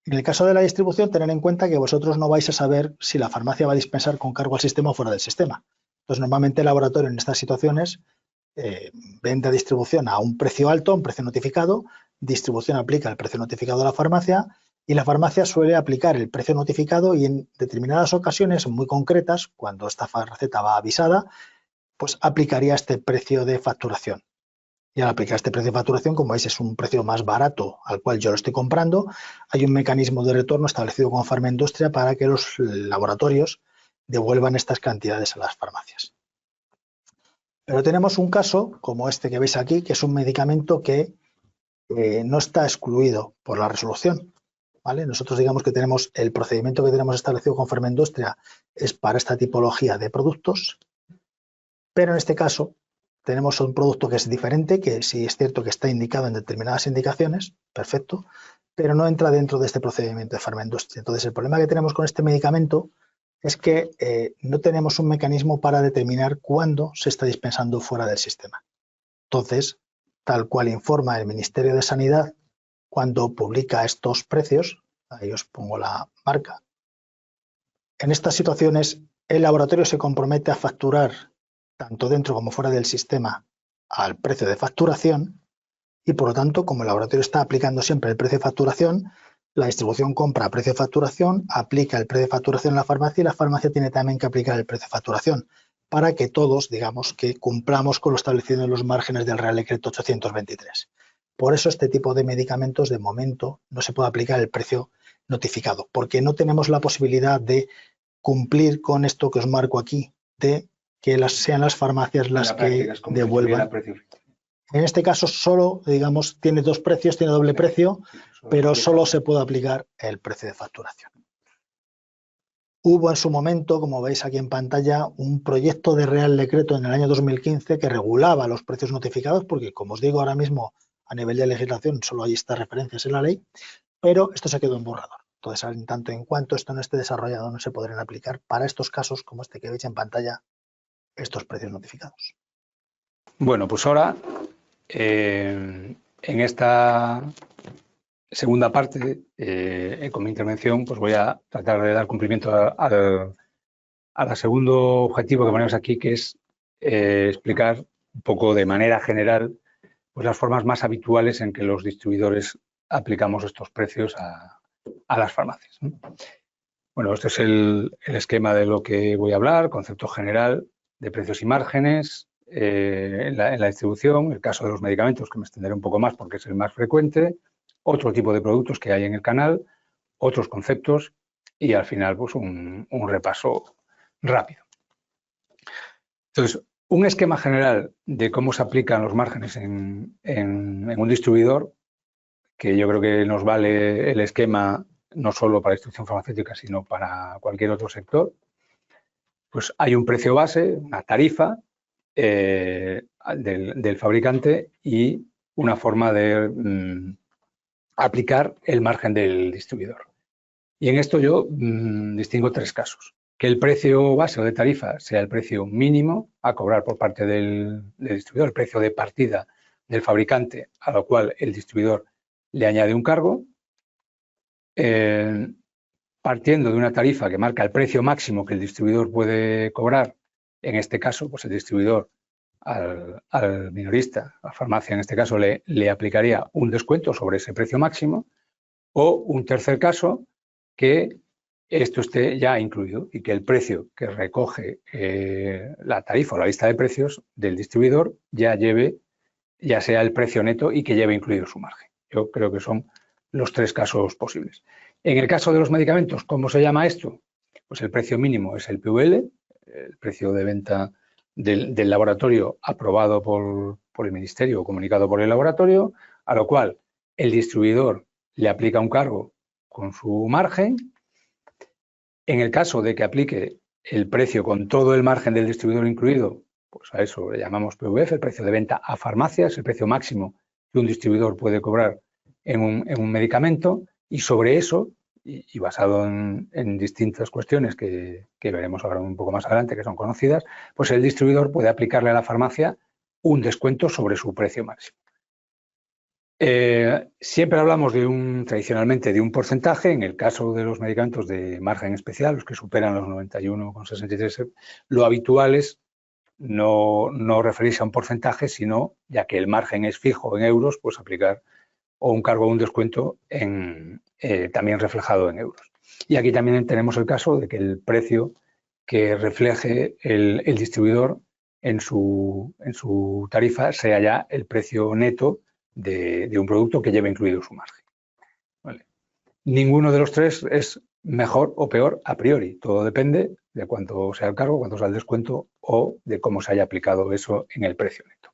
En el caso de la distribución, tener en cuenta que vosotros no vais a saber si la farmacia va a dispensar con cargo al sistema o fuera del sistema. Entonces, normalmente el laboratorio en estas situaciones vende a distribución a un precio alto, un precio notificado, distribución aplica el precio notificado a la farmacia y la farmacia suele aplicar el precio notificado y en determinadas ocasiones muy concretas, cuando esta receta va avisada, pues aplicaría este precio de facturación. Y al aplicar este precio de facturación, como veis, es un precio más barato al cual yo lo estoy comprando. Hay un mecanismo de retorno establecido con Farmaindustria para que los laboratorios devuelvan estas cantidades a las farmacias. Pero tenemos un caso, como este que veis aquí, que es un medicamento que no está excluido por la resolución, ¿vale? Nosotros digamos que tenemos el procedimiento que tenemos establecido con Farmaindustria es para esta tipología de productos, pero en este caso tenemos un producto que es diferente, que sí es cierto que está indicado en determinadas indicaciones, perfecto, pero no entra dentro de este procedimiento de Farmaindustria. Entonces, el problema que tenemos con este medicamento es que no tenemos un mecanismo para determinar cuándo se está dispensando fuera del sistema. Entonces, tal cual informa el Ministerio de Sanidad cuando publica estos precios, ahí os pongo la marca, en estas situaciones el laboratorio se compromete a facturar tanto dentro como fuera del sistema al precio de facturación y por lo tanto, como el laboratorio está aplicando siempre el precio de facturación, la distribución compra a precio de facturación, aplica el precio de facturación en la farmacia y la farmacia tiene también que aplicar el precio de facturación para que todos, digamos, que cumplamos con lo establecido en los márgenes del Real Decreto 823. Por eso este tipo de medicamentos de momento no se puede aplicar el precio notificado, porque no tenemos la posibilidad de cumplir con esto que os marco aquí, de que sean las farmacias las que devuelvan. En este caso solo, digamos, tiene 2 precios, tiene doble precio, pero solo se puede aplicar el precio de facturación. Hubo en su momento, como veis aquí en pantalla, un proyecto de Real Decreto en el año 2015 que regulaba los precios notificados, porque, como os digo, ahora mismo a nivel de legislación solo hay estas referencias en la ley, pero esto se quedó en borrador. Entonces, en tanto en cuanto esto no esté desarrollado, no se podrán aplicar para estos casos, como este que veis en pantalla, estos precios notificados. Bueno, pues ahora, en esta segunda parte, con mi intervención, pues voy a tratar de dar cumplimiento al segundo objetivo que ponemos aquí, que es explicar un poco de manera general pues las formas más habituales en que los distribuidores aplicamos estos precios a las farmacias, ¿no? Bueno, este es el esquema de lo que voy a hablar, concepto general de precios y márgenes en la distribución, el caso de los medicamentos, que me extenderé un poco más porque es el más frecuente, otro tipo de productos que hay en el canal, otros conceptos y al final pues un repaso rápido. Entonces, un esquema general de cómo se aplican los márgenes en un distribuidor, que yo creo que nos vale el esquema no solo para la distribución farmacéutica, sino para cualquier otro sector. Pues hay un precio base, una tarifa del fabricante y una forma de aplicar el margen del distribuidor. Y en esto yo distingo tres casos. Que el precio base o de tarifa sea el precio mínimo a cobrar por parte del distribuidor, el precio de partida del fabricante, a lo cual el distribuidor le añade un cargo, partiendo de una tarifa que marca el precio máximo que el distribuidor puede cobrar, en este caso, pues el distribuidor al minorista, a la farmacia en este caso, le aplicaría un descuento sobre ese precio máximo, o un tercer caso, que esto esté ya incluido y que el precio que recoge la tarifa o la lista de precios del distribuidor ya sea el precio neto y que lleve incluido su margen. Yo creo que son los tres casos posibles. En el caso de los medicamentos, ¿cómo se llama esto? Pues el precio mínimo es el PVL, el precio de venta del laboratorio aprobado por el Ministerio o comunicado por el laboratorio, a lo cual el distribuidor le aplica un cargo con su margen. En el caso de que aplique el precio con todo el margen del distribuidor incluido, pues a eso le llamamos PVF, el precio de venta a farmacias, el precio máximo que un distribuidor puede cobrar en un medicamento, y sobre eso, y basado en distintas cuestiones que veremos ahora un poco más adelante, que son conocidas, pues el distribuidor puede aplicarle a la farmacia un descuento sobre su precio máximo. Siempre hablamos tradicionalmente de un porcentaje. En el caso de los medicamentos de margen especial, los que superan los 91,63, lo habitual es no referirse a un porcentaje, sino, ya que el margen es fijo en euros, pues aplicar o un cargo o un descuento también reflejado en euros. Y aquí también tenemos el caso de que el precio que refleje el distribuidor en su tarifa sea ya el precio neto de un producto que lleve incluido su margen. ¿Vale? Ninguno de los tres es mejor o peor a priori. Todo depende de cuánto sea el cargo, cuánto sea el descuento o de cómo se haya aplicado eso en el precio neto.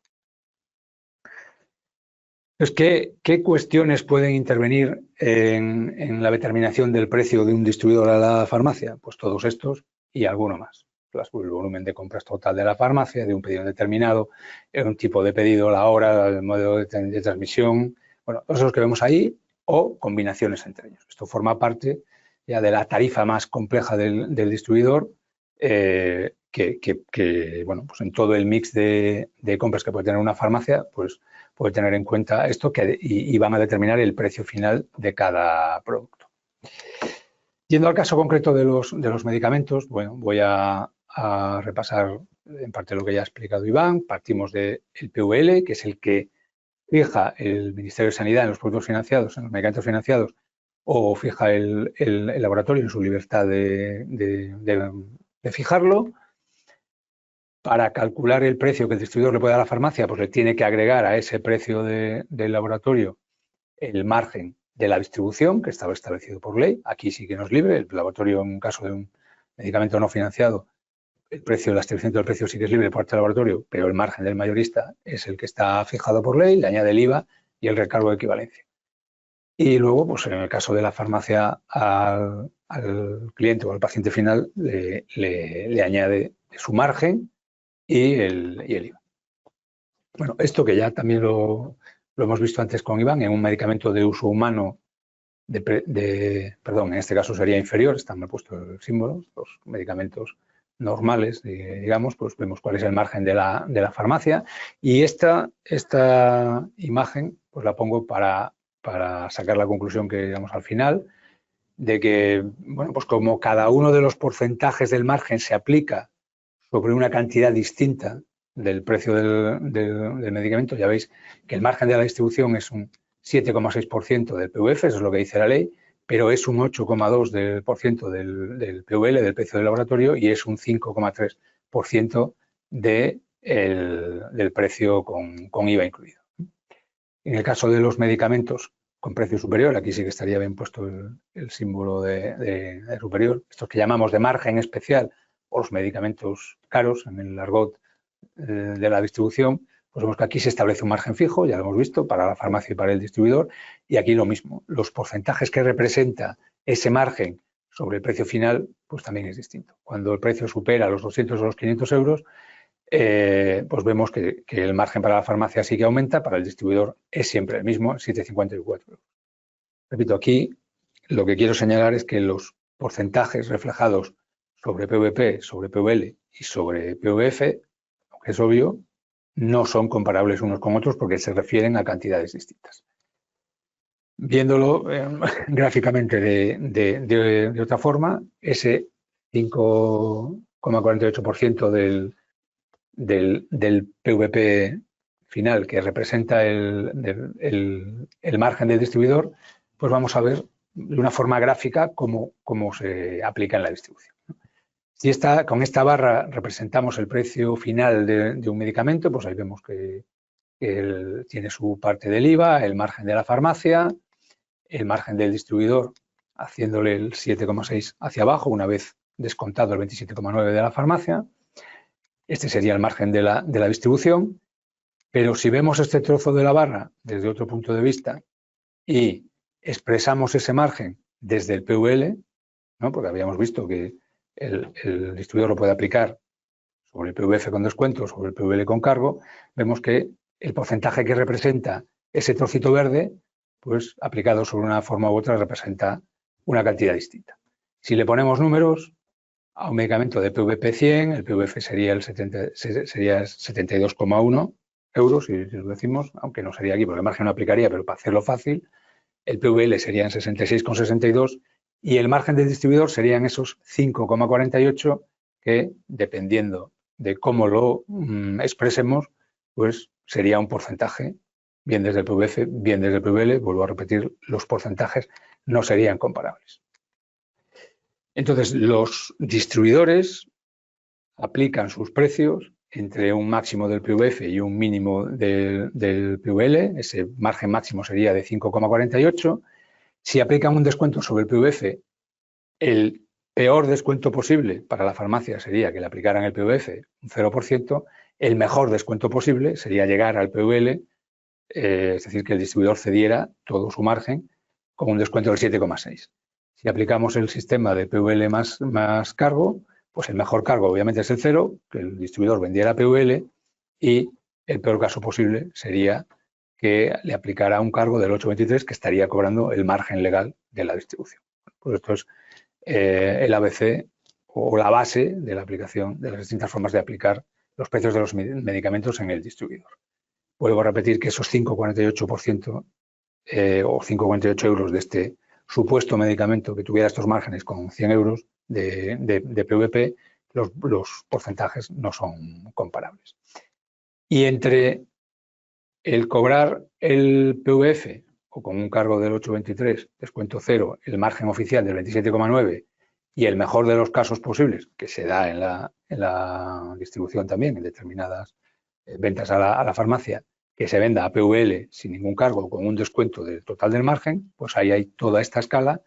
Entonces, ¿qué cuestiones pueden intervenir en la determinación del precio de un distribuidor a la farmacia? Pues todos estos y alguno más. El volumen de compras total de la farmacia, de un pedido determinado, un tipo de pedido, la hora, el modo de transmisión, bueno, todos los que vemos ahí, o combinaciones entre ellos. Esto forma parte ya de la tarifa más compleja del distribuidor, bueno, pues en todo el mix de compras que puede tener una farmacia, pues puede tener en cuenta esto y van a determinar el precio final de cada producto. Yendo al caso concreto de los medicamentos, bueno, voy a repasar en parte lo que ya ha explicado Iván. Partimos del PVL, que es el que fija el Ministerio de Sanidad en los productos financiados, en los medicamentos financiados, o fija el laboratorio en su libertad de fijarlo. Para calcular el precio que el distribuidor le puede dar a la farmacia, pues le tiene que agregar a ese precio del laboratorio el margen de la distribución, que estaba establecido por ley. Aquí sí que no es libre. El laboratorio, en caso de un medicamento no financiado, el precio, la establecición del precio sí que es libre por parte del laboratorio, pero el margen del mayorista es el que está fijado por ley, le añade el IVA y el recargo de equivalencia. Y luego, pues en el caso de la farmacia, al cliente o al paciente final le añade su margen y el IVA. Bueno, esto que ya también lo hemos visto antes con Iván, en un medicamento de uso humano, perdón, en este caso sería inferior, está mal puesto el símbolo, los medicamentos normales, digamos, pues vemos cuál es el margen de la farmacia, y esta imagen pues la pongo para sacar la conclusión que llegamos al final, de que, bueno, pues como cada uno de los porcentajes del margen se aplica sobre una cantidad distinta del precio del medicamento, ya veis que el margen de la distribución es un 7,6% del PVF, eso es lo que dice la ley, pero es un 8,2% del PVL, del precio del laboratorio, y es un 5,3% del precio con IVA incluido. En el caso de los medicamentos con precio superior, aquí sí que estaría bien puesto el símbolo de superior, estos que llamamos de margen especial, o los medicamentos caros en el argot de la distribución, pues vemos que aquí se establece un margen fijo, ya lo hemos visto, para la farmacia y para el distribuidor, y aquí lo mismo. Los porcentajes que representa ese margen sobre el precio final, pues también es distinto. Cuando el precio supera los 200 o los 500 euros, pues vemos que el margen para la farmacia sí que aumenta, para el distribuidor es siempre el mismo, 7,54 euros. Repito, aquí lo que quiero señalar es que los porcentajes reflejados sobre PVP, sobre PVL y sobre PVF, aunque es obvio, no son comparables unos con otros porque se refieren a cantidades distintas. Viéndolo gráficamente de otra forma, ese 5,48% del PVP final que representa el margen del distribuidor, pues vamos a ver de una forma gráfica cómo se aplica en la distribución. Si con esta barra representamos el precio final de un medicamento, pues ahí vemos que tiene su parte del IVA, el margen de la farmacia, el margen del distribuidor, haciéndole el 7,6 hacia abajo, una vez descontado el 27,9 de la farmacia. Este sería el margen de la distribución, pero si vemos este trozo de la barra desde otro punto de vista y expresamos ese margen desde el PVL, ¿no? Porque habíamos visto que el distribuidor lo puede aplicar sobre el PVF con descuento, sobre el PVL con cargo, vemos que el porcentaje que representa ese trocito verde, pues aplicado sobre una forma u otra, representa una cantidad distinta. Si le ponemos números a un medicamento de PVP 100, el PVF sería 72,1 euros, si lo decimos, aunque no sería aquí porque el margen no aplicaría, pero para hacerlo fácil, el PVL serían 66,62 y el margen del distribuidor serían esos 5,48 que, dependiendo de cómo lo expresemos, pues sería un porcentaje, bien desde el PVF, bien desde el PVL. Vuelvo a repetir, los porcentajes no serían comparables. Entonces, los distribuidores aplican sus precios entre un máximo del PVF y un mínimo del PVL. Ese margen máximo sería de 5,48. Si aplican un descuento sobre el PVF, el peor descuento posible para la farmacia sería que le aplicaran el PVF un 0%. El mejor descuento posible sería llegar al PVL, es decir, que el distribuidor cediera todo su margen con un descuento del 7,6. Si aplicamos el sistema de PVL más cargo, pues el mejor cargo obviamente es el 0, que el distribuidor vendiera PVL, y el peor caso posible sería que le aplicara un cargo del 8,23, que estaría cobrando el margen legal de la distribución. Pues esto es el ABC o la base de la aplicación de las distintas formas de aplicar los precios de los medicamentos en el distribuidor. Vuelvo a repetir que esos 5,48% o 5,48 euros de este supuesto medicamento que tuviera estos márgenes con 100 euros de PVP, los porcentajes no son comparables. Y entre el cobrar el PVF o con un cargo del 8,23, descuento cero, el margen oficial del 27,9 y el mejor de los casos posibles, que se da en la distribución también, en determinadas ventas a la farmacia, que se venda a PVL sin ningún cargo con un descuento del total del margen, pues ahí hay toda esta escala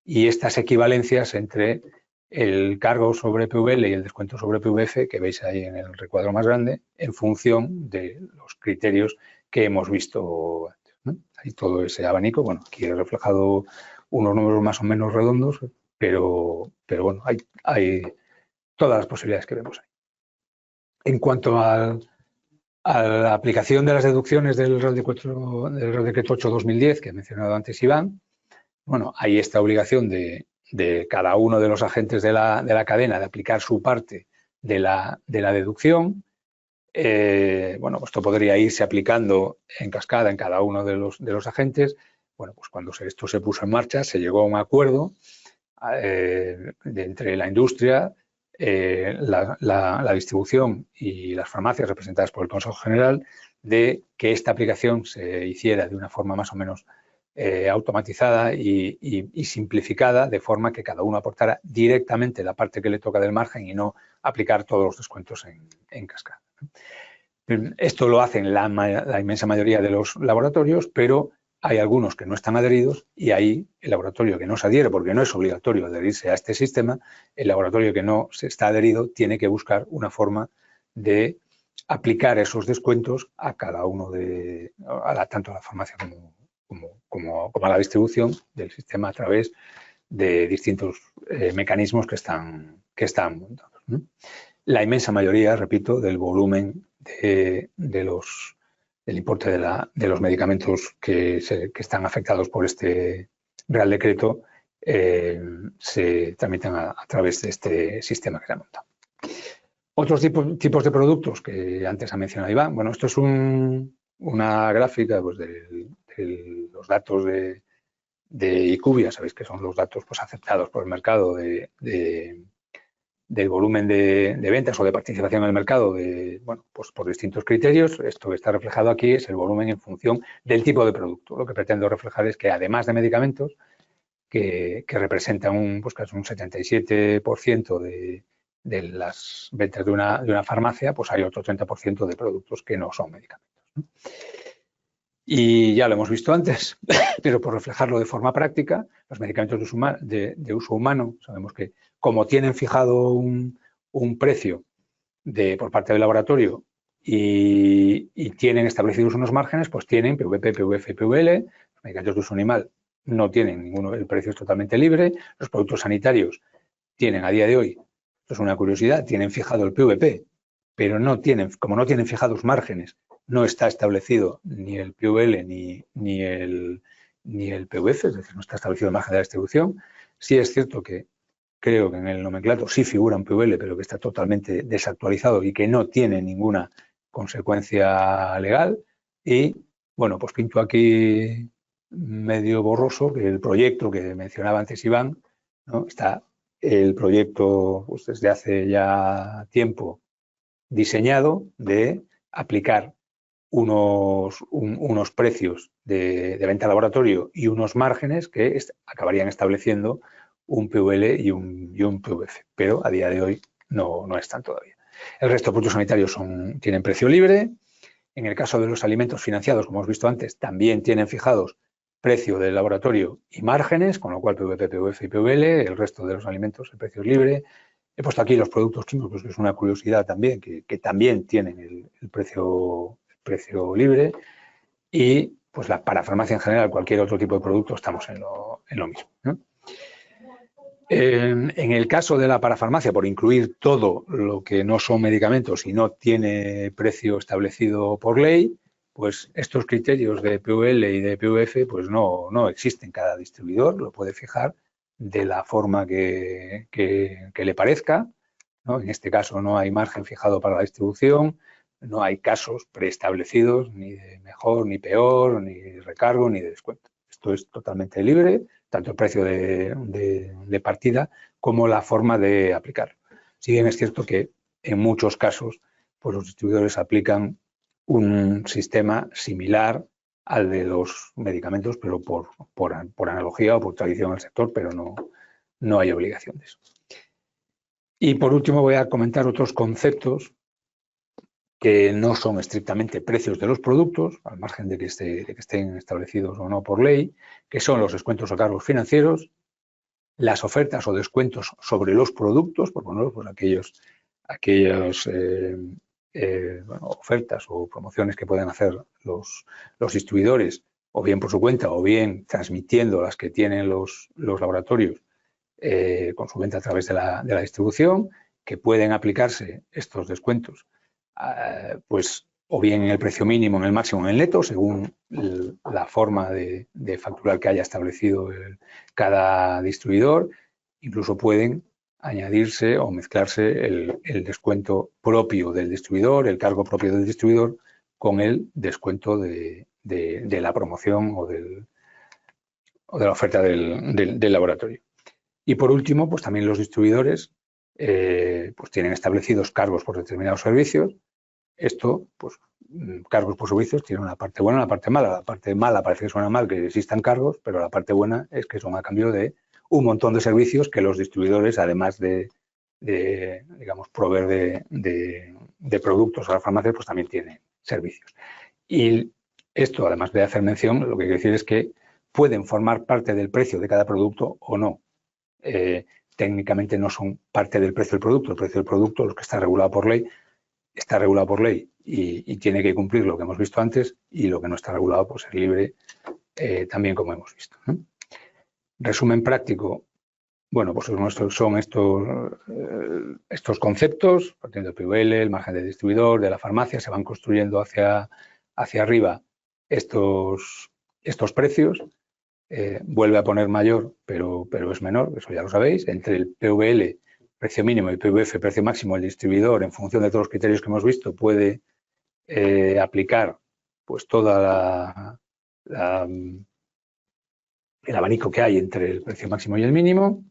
y estas equivalencias entre el cargo sobre PVL y el descuento sobre PVF que veis ahí en el recuadro más grande en función de los criterios que hemos visto antes, ¿no? hay todo ese abanico. Bueno, aquí he reflejado unos números más o menos redondos, pero bueno, hay todas las posibilidades que vemos ahí. En cuanto a la aplicación de las deducciones del Real Decreto 8/2010, que ha mencionado antes Iván, bueno, hay esta obligación de cada uno de los agentes de la cadena de aplicar su parte de la deducción. Bueno, esto podría irse aplicando en cascada en cada uno de los agentes. Bueno, pues cuando esto se puso en marcha, se llegó a un acuerdo entre la industria, la distribución y las farmacias representadas por el Consejo General, de que esta aplicación se hiciera de una forma más o menos automatizada y simplificada, de forma que cada uno aportara directamente la parte que le toca del margen y no aplicar todos los descuentos en cascada. Esto lo hacen la inmensa mayoría de los laboratorios, pero hay algunos que no están adheridos y ahí el laboratorio que no se adhiere, porque no es obligatorio adherirse a este sistema, el laboratorio que no se está adherido tiene que buscar una forma de aplicar esos descuentos a cada uno tanto a la farmacia como a la distribución del sistema a través de distintos mecanismos que están montados, ¿no? La inmensa mayoría, repito, del volumen del importe de los medicamentos que están afectados por este Real Decreto se tramitan a través de este sistema que se ha montado. Otros tipos de productos que antes ha mencionado Iván. Bueno, esto es una gráfica pues, de los datos de IQVIA, sabéis que son los datos pues, aceptados por el mercado del volumen de ventas o de participación en el mercado bueno, pues por distintos criterios. Esto que está reflejado aquí es el volumen en función del tipo de producto. Lo que pretendo reflejar es que además de medicamentos, que representan pues casi un 77% de las ventas de una farmacia, pues hay otro 30% de productos que no son medicamentos, ¿no? Y ya lo hemos visto antes, pero por reflejarlo de forma práctica, los medicamentos de uso humano, sabemos que como tienen fijado un precio por parte del laboratorio y tienen establecidos unos márgenes, pues tienen PVP, PVF y PVL. Los medicamentos de uso animal no tienen ninguno, el precio es totalmente libre. Los productos sanitarios tienen a día de hoy, esto es una curiosidad, tienen fijado el PVP, pero como no tienen fijados márgenes, no está establecido ni el PVL ni el PVF, es decir, no está establecido el margen de la distribución. Sí es cierto que creo que en el nomenclato sí figura un PVL, pero que está totalmente desactualizado y que no tiene ninguna consecuencia legal. Y, bueno, pues pinto aquí medio borroso que el proyecto que mencionaba antes Iván, ¿no? Está el proyecto pues, desde hace ya tiempo diseñado de aplicar unos precios de venta al laboratorio y unos márgenes que acabarían estableciendo un PVL y un PVF, pero a día de hoy no están todavía. El resto de productos sanitarios tienen precio libre. En el caso de los alimentos financiados, como hemos visto antes, también tienen fijados precio del laboratorio y márgenes, con lo cual PVP, PVF y PVL. El resto de los alimentos, el precio es libre. He puesto aquí los productos químicos, que es una curiosidad también, que también tienen el precio libre. Y pues para farmacia en general, cualquier otro tipo de producto, estamos en lo mismo, ¿no? En el caso de la parafarmacia, por incluir todo lo que no son medicamentos y no tiene precio establecido por ley, pues estos criterios de PVL y de PVF pues no existen. Cada distribuidor lo puede fijar de la forma que le parezca, ¿no? En este caso no hay margen fijado para la distribución, no hay casos preestablecidos ni de mejor, ni peor, ni de recargo, ni de descuento. Esto es totalmente libre, tanto el precio de partida como la forma de aplicarlo. Si bien es cierto que en muchos casos pues los distribuidores aplican un sistema similar al de los medicamentos, pero por analogía o por tradición al sector, pero no hay obligación de eso. Y por último voy a comentar otros conceptos que no son estrictamente precios de los productos, al margen de que estén establecidos o no por ley, que son los descuentos o cargos financieros, las ofertas o descuentos sobre los productos, por ponerlo, pues aquellas ofertas o promociones que pueden hacer los distribuidores o bien por su cuenta o bien transmitiendo las que tienen los laboratorios con su venta a través de la distribución, que pueden aplicarse estos descuentos pues o bien en el precio mínimo, en el máximo, en el neto, según la forma de facturar que haya establecido cada distribuidor. Incluso pueden añadirse o mezclarse el descuento propio del distribuidor, el cargo propio del distribuidor, con el descuento de la promoción o de la oferta del laboratorio. Y por último, pues también los distribuidores pues tienen establecidos cargos por determinados servicios. Esto, pues, cargos por servicios tiene una parte buena y una parte mala. La parte mala parece que suena mal que existan cargos, pero la parte buena es que son a cambio de un montón de servicios que los distribuidores, además de digamos, proveer de productos a las farmacias, pues también tienen servicios. Y esto, además de hacer mención, lo que quiere decir es que pueden formar parte del precio de cada producto o no. Técnicamente no son parte del precio del producto. El precio del producto, lo que está regulado por ley y tiene que cumplir lo que hemos visto antes, y lo que no está regulado pues es libre también, como hemos visto, ¿no? Resumen práctico, bueno, pues son estos conceptos, partiendo del PVL, el margen de distribuidor, de la farmacia, se van construyendo hacia arriba estos precios. Vuelve a poner mayor, pero es menor, eso ya lo sabéis, entre el PVL, precio mínimo, y el PVF, precio máximo, el distribuidor, en función de todos los criterios que hemos visto, puede aplicar pues toda el abanico que hay entre el precio máximo y el mínimo.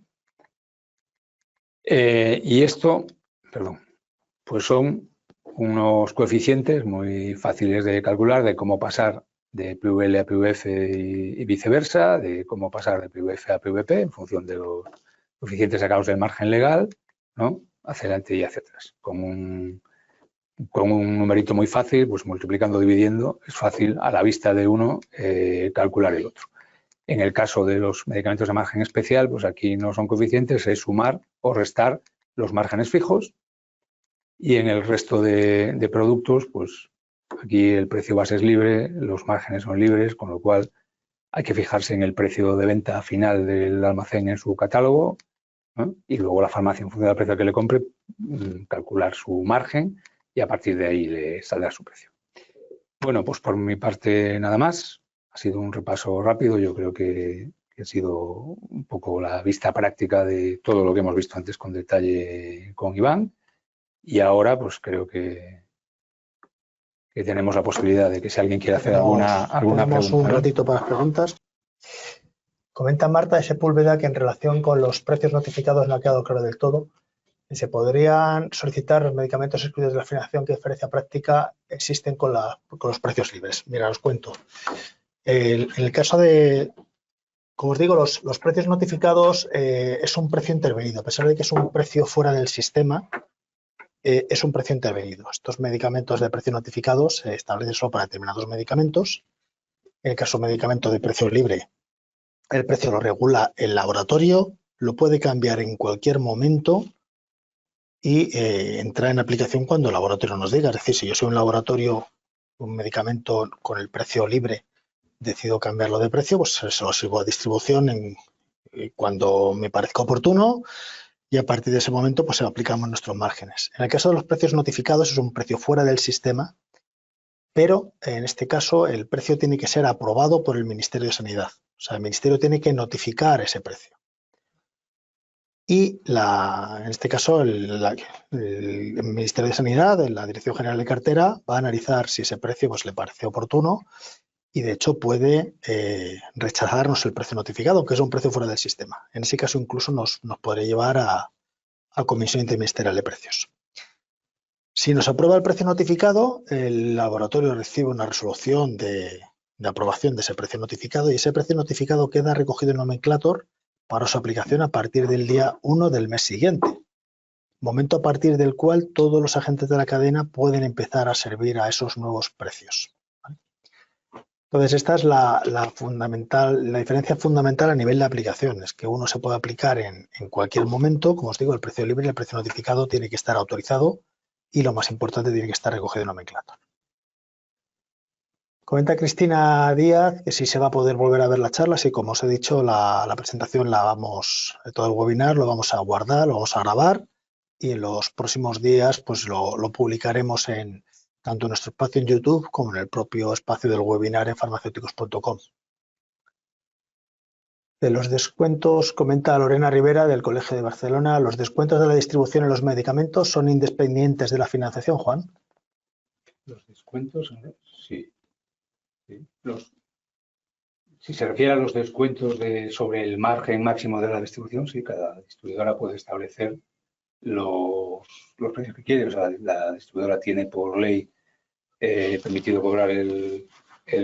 Y esto, pues son unos coeficientes muy fáciles de calcular de cómo pasar de PVL a PVF y viceversa, de cómo pasar de PVF a PVP en función de los coeficientes sacados del margen legal, ¿no? Hacia adelante y hacia atrás. Con un numerito muy fácil, pues multiplicando, dividiendo, es fácil a la vista de uno calcular el otro. En el caso de los medicamentos de margen especial, pues aquí no son coeficientes, es sumar o restar los márgenes fijos. Y en el resto de productos, pues aquí el precio base es libre, los márgenes son libres, con lo cual hay que fijarse en el precio de venta final del almacén en su catálogo, ¿no? Y luego la farmacia, en función del precio que le compre, calcular su margen y a partir de ahí le saldrá su precio. Bueno, pues por mi parte nada más. Ha sido un repaso rápido. Yo creo que ha sido un poco la vista práctica de todo lo que hemos visto antes con detalle con Iván. Y ahora pues creo que tenemos la posibilidad de que si alguien quiere hacer alguna pregunta. Un ratito para las preguntas. Comenta Marta de Sepúlveda que en relación con los precios notificados no ha quedado claro del todo. Se podrían solicitar los medicamentos excluidos de la financiación que diferencia práctica existen con los precios libres. Mira, os cuento. En el caso de, como os digo, los precios notificados es un precio intervenido. A pesar de que es un precio fuera del sistema, es un precio intervenido. Estos medicamentos de precio notificado se establecen solo para determinados medicamentos. En el caso de medicamento de precio libre, el precio lo regula el laboratorio, lo puede cambiar en cualquier momento y entrar en aplicación cuando el laboratorio nos diga. Es decir, si yo soy un laboratorio, un medicamento con el precio libre, decido cambiarlo de precio, pues se lo sirvo a distribución cuando me parezca oportuno y a partir de ese momento pues aplicamos nuestros márgenes. En el caso de los precios notificados es un precio fuera del sistema, pero en este caso el precio tiene que ser aprobado por el Ministerio de Sanidad. O sea, el Ministerio tiene que notificar ese precio. Y en este caso el Ministerio de Sanidad, la Dirección General de Cartera, va a analizar si ese precio pues, le parece oportuno y de hecho puede rechazarnos el precio notificado, que es un precio fuera del sistema. En ese caso incluso nos podría llevar a Comisión Interministerial de Precios. Si nos aprueba el precio notificado, el laboratorio recibe una resolución de aprobación de ese precio notificado y ese precio notificado queda recogido en nomenclator para su aplicación a partir del día 1 del mes siguiente, momento a partir del cual todos los agentes de la cadena pueden empezar a servir a esos nuevos precios. Entonces, esta es la diferencia fundamental a nivel de aplicaciones, que uno se puede aplicar en cualquier momento. Como os digo, el precio libre y el precio notificado tiene que estar autorizado y lo más importante, tiene que estar recogido en nomenclator. Comenta Cristina Díaz que si se va a poder volver a ver la charla, sí, como os he dicho, la presentación todo el webinar lo vamos a guardar, lo vamos a grabar y en los próximos días pues lo publicaremos tanto en nuestro espacio en YouTube como en el propio espacio del webinar en farmacéuticos.com. De los descuentos, comenta Lorena Rivera del Colegio de Barcelona, ¿los descuentos de la distribución en los medicamentos son independientes de la financiación, Juan? Los descuentos, sí. Si se refiere a los descuentos sobre el margen máximo de la distribución, sí, cada distribuidora puede establecer los precios que quiere. O sea, la distribuidora tiene por ley permitido cobrar el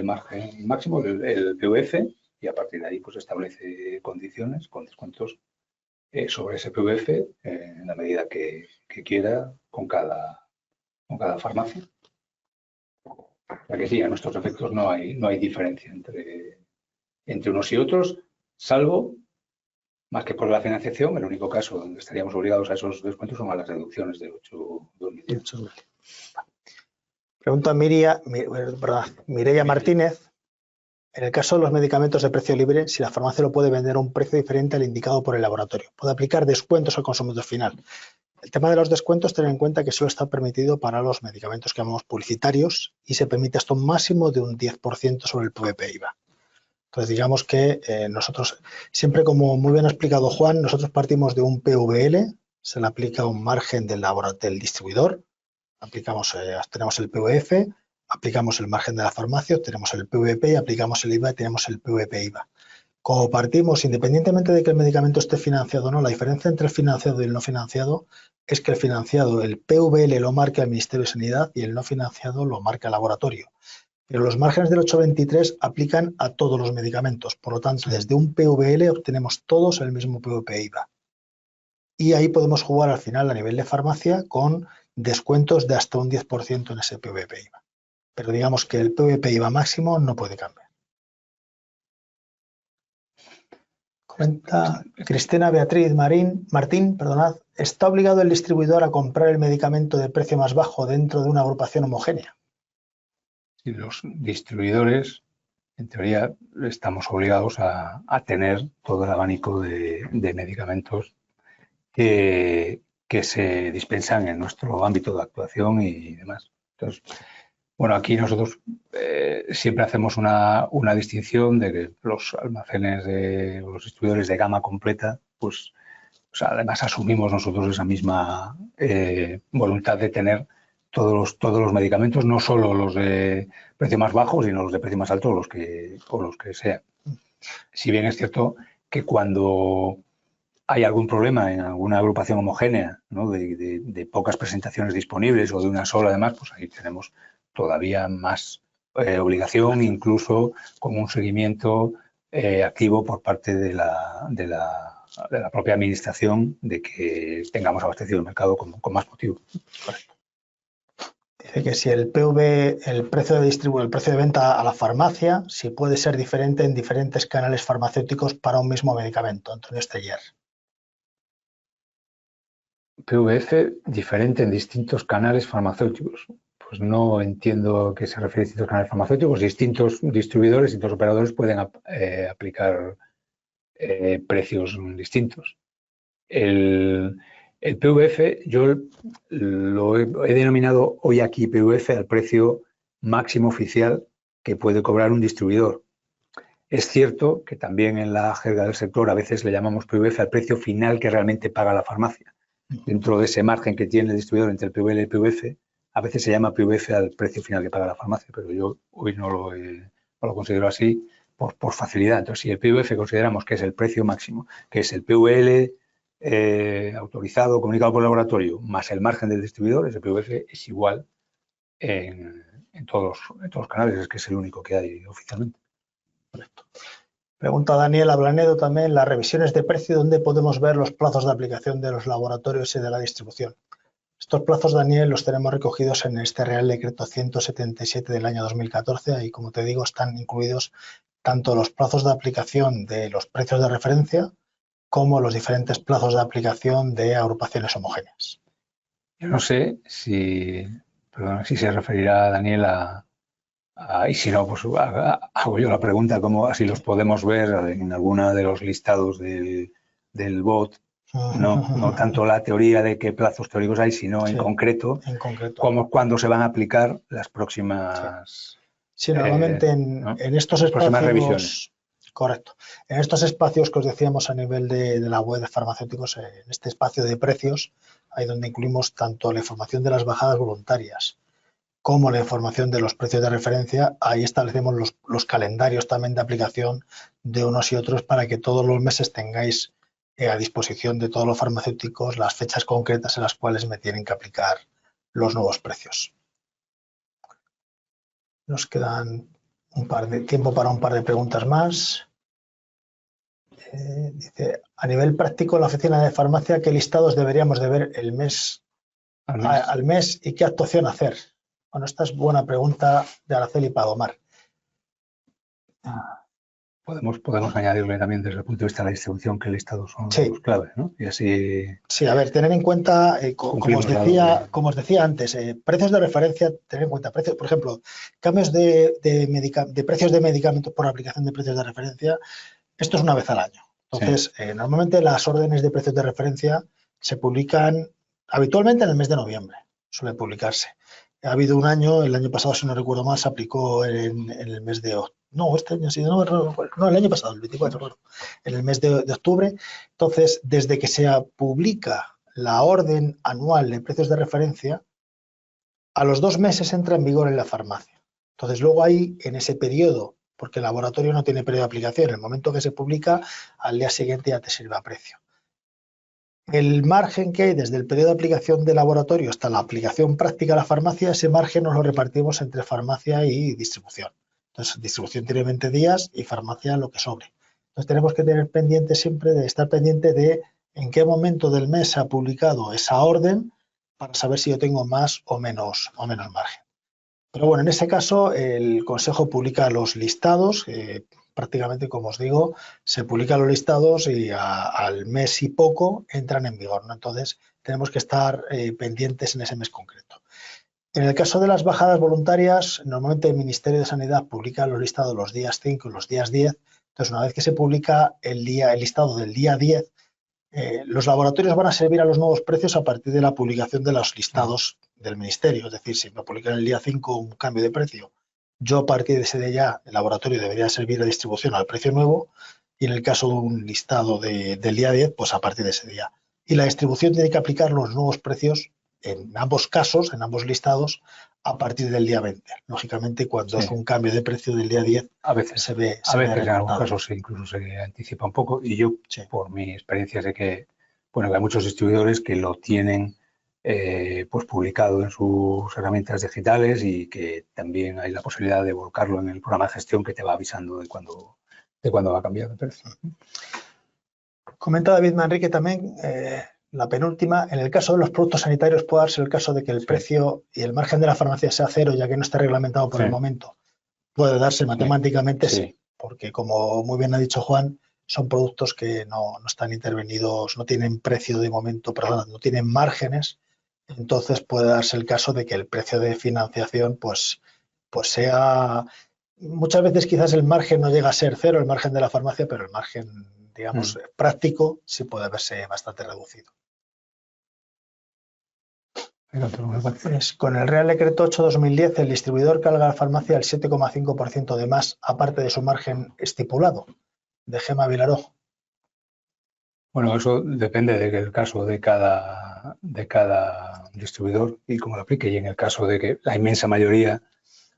margen máximo, el PVF, y a partir de ahí pues establece condiciones con descuentos sobre ese PVF en la medida que quiera con cada farmacia. O sea que sí, a nuestros efectos no hay diferencia entre unos y otros, salvo, más que por la financiación, el único caso donde estaríamos obligados a esos descuentos son a las deducciones del 8/2010. Pregunta Mireia Martínez. En el caso de los medicamentos de precio libre, si la farmacia lo puede vender a un precio diferente al indicado por el laboratorio, ¿puede aplicar descuentos al consumidor final? El tema de los descuentos, ten en cuenta que solo está permitido para los medicamentos que llamamos publicitarios y se permite hasta un máximo de un 10% sobre el PVP IVA. Entonces, digamos que nosotros, siempre como muy bien ha explicado Juan, nosotros partimos de un PVL, se le aplica un margen del distribuidor, tenemos el PVF, aplicamos el margen de la farmacia, tenemos el PVP, aplicamos el IVA y tenemos el PVP IVA. Como partimos, independientemente de que el medicamento esté financiado o no, la diferencia entre el financiado y el no financiado es que el financiado, el PVL lo marca el Ministerio de Sanidad y el no financiado lo marca el laboratorio. Pero los márgenes del 823 aplican a todos los medicamentos. Por lo tanto, desde un PVL obtenemos todos el mismo PVP IVA. Y ahí podemos jugar al final a nivel de farmacia con descuentos de hasta un 10% en ese PVP IVA. Pero digamos que el PVP IVA máximo no puede cambiar. Comenta Cristina Beatriz Martín, ¿está obligado el distribuidor a comprar el medicamento de precio más bajo dentro de una agrupación homogénea? Sí, los distribuidores, en teoría, estamos obligados a tener todo el abanico de medicamentos que se dispensan en nuestro ámbito de actuación y demás. Entonces, bueno, aquí nosotros siempre hacemos una distinción de que los almacenes de los distribuidores de gama completa, pues, o sea, además asumimos nosotros esa misma voluntad de tener todos los medicamentos, no solo los de precio más bajo, sino los de precio más alto o los que sean. Si bien es cierto que cuando hay algún problema en alguna agrupación homogénea, ¿no? de pocas presentaciones disponibles o de una sola, además, pues ahí tenemos todavía más obligación, incluso con un seguimiento activo por parte de la propia administración de que tengamos abastecido el mercado con más motivo. Correcto. Dice que si el precio de venta a la farmacia, si puede ser diferente en diferentes canales farmacéuticos para un mismo medicamento. Antonio Esteller. PVF diferente en distintos canales farmacéuticos. Pues no entiendo a qué se refiere a distintos canales farmacéuticos. Distintos distribuidores, distintos operadores pueden aplicar precios distintos. El PVF, yo lo he denominado hoy aquí PVF al precio máximo oficial que puede cobrar un distribuidor. Es cierto que también en la jerga del sector a veces le llamamos PVF al precio final que realmente paga la farmacia. Dentro de ese margen que tiene el distribuidor entre el PVL y el PVF, a veces se llama PVF al precio final que paga la farmacia, pero yo hoy no lo considero así por facilidad. Entonces, si el PVF consideramos que es el precio máximo, que es el PVL autorizado, comunicado por el laboratorio, más el margen del distribuidor, ese PVF es igual en todos los canales, es que es el único que hay oficialmente. Correcto. Pregunta Daniel Ablanedo también, las revisiones de precio, ¿dónde podemos ver los plazos de aplicación de los laboratorios y de la distribución? Estos plazos, Daniel, los tenemos recogidos en este Real Decreto 177 del año 2014 y, como te digo, están incluidos tanto los plazos de aplicación de los precios de referencia como los diferentes plazos de aplicación de agrupaciones homogéneas. Yo no sé si se referirá, Daniel, a Y si no, pues hago yo la pregunta, como así los podemos ver en alguna de los listados del BOT, no tanto la teoría de qué plazos teóricos hay, sino Sí, en concreto cuándo se van a aplicar las próximas, sí, normalmente ¿no? en estos Las próximas espacios, revisiones. correcto, en estos espacios que os decíamos a nivel de la web de farmacéuticos, en este espacio de precios, ahí donde incluimos tanto la información de las bajadas voluntarias como la información de los precios de referencia, ahí establecemos los calendarios también de aplicación de unos y otros para que todos los meses tengáis a disposición de todos los farmacéuticos las fechas concretas en las cuales me tienen que aplicar los nuevos precios. Nos quedan tiempo para un par de preguntas más. Dice, a nivel práctico, en la oficina de farmacia, ¿qué listados deberíamos de ver el mes al mes y qué actuación hacer? Bueno, esta es buena pregunta de Araceli Padomar. Podemos añadirle también desde el punto de vista de la distribución que listados son los claves, ¿no? Y así... Sí, a ver, tener en cuenta, como os decía antes, precios de referencia, tener en cuenta precios, por ejemplo, cambios de precios de medicamentos por aplicación de precios de referencia, esto es una vez al año. Entonces, normalmente las órdenes de precios de referencia se publican habitualmente en el mes de noviembre, suele publicarse. Ha habido un año, el año pasado, si no recuerdo mal, se aplicó en el mes de octubre. No, este año ha sido, no, el año pasado, el 24, claro, en el mes de octubre. Entonces, desde que se publica la orden anual de precios de referencia, a los 2 meses entra en vigor en la farmacia. Entonces, luego ahí, en ese periodo, porque el laboratorio no tiene periodo de aplicación, en el momento que se publica, al día siguiente ya te sirve a precio. El margen que hay desde el periodo de aplicación del laboratorio hasta la aplicación práctica a la farmacia, ese margen nos lo repartimos entre farmacia y distribución. Entonces, distribución tiene 20 días y farmacia lo que sobre. Entonces, tenemos que tener pendiente siempre de estar pendiente de en qué momento del mes se ha publicado esa orden para saber si yo tengo más o menos margen. Pero bueno, en ese caso el Consejo publica los listados, prácticamente como os digo, se publican los listados y al mes y poco entran en vigor, ¿no? Entonces tenemos que estar pendientes en ese mes concreto. En el caso de las bajadas voluntarias, normalmente el Ministerio de Sanidad publica los listados los días 5 y los días 10. Entonces, una vez que se publica el listado del día 10, los laboratorios van a servir a los nuevos precios a partir de la publicación de los listados del Ministerio. Es decir, si me publican el día 5 un cambio de precio, yo a partir de ese día el laboratorio debería servir la distribución al precio nuevo y en el caso de un listado del día 10, pues a partir de ese día. Y la distribución tiene que aplicar los nuevos precios en ambos casos, en ambos listados, a partir del día 20. Lógicamente, cuando es un cambio de precio del día 10, a veces se ve en algunos casos incluso se anticipa un poco y yo, por mi experiencia, sé que, bueno, que hay muchos distribuidores que lo tienen pues publicado en sus herramientas digitales y que también hay la posibilidad de volcarlo en el programa de gestión que te va avisando de cuándo va a cambiar de precio. Comenta David Manrique también, la penúltima, en el caso de los productos sanitarios puede darse el caso de que el precio y el margen de la farmacia sea cero, ya que no está reglamentado por el momento. Puede darse matemáticamente, sí, porque como muy bien ha dicho Juan, son productos que no están intervenidos, no tienen precio de momento, perdón, no tienen márgenes, entonces puede darse el caso de que el precio de financiación pues sea, muchas veces quizás el margen no llega a ser cero, el margen de la farmacia, pero el margen, digamos, práctico sí puede verse bastante reducido. Con el Real Decreto 8/2010, el distribuidor carga a la farmacia el 7,5% de más, aparte de su margen estipulado. De Gema Vilaró. Bueno, eso depende del caso de cada distribuidor y cómo lo aplique. Y en el caso de que la inmensa mayoría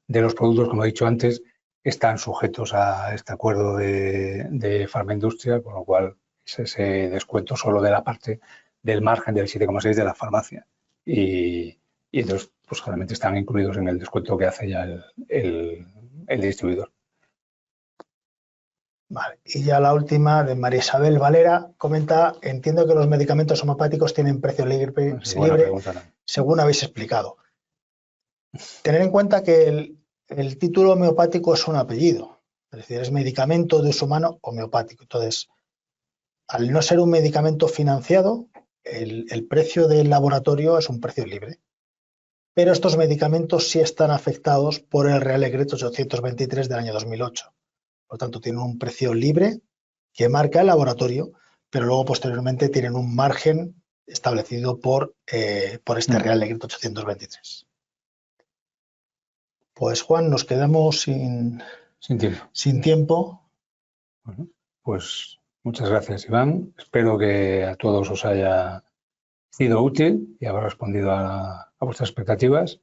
de los productos, como he dicho antes, están sujetos a este acuerdo de Farmaindustria, con lo cual es ese descuento solo de la parte del margen del 7,6 de la farmacia. Y entonces, pues realmente están incluidos en el descuento que hace ya el distribuidor. Vale. Y ya la última, de María Isabel Valera, comenta, entiendo que los medicamentos homopáticos tienen precio libre, según habéis explicado. Tener en cuenta que el título homeopático es un apellido, es decir, es medicamento de uso humano homeopático. Entonces, al no ser un medicamento financiado, el precio del laboratorio es un precio libre. pero estos medicamentos sí están afectados por el Real Decreto 823 del año 2008. Por lo tanto, tienen un precio libre que marca el laboratorio, pero luego posteriormente tienen un margen establecido por este Real Decreto 823. Pues Juan, nos quedamos sin tiempo. Bueno, pues muchas gracias, Iván. Espero que a todos os haya sido útil y haber respondido a vuestras expectativas.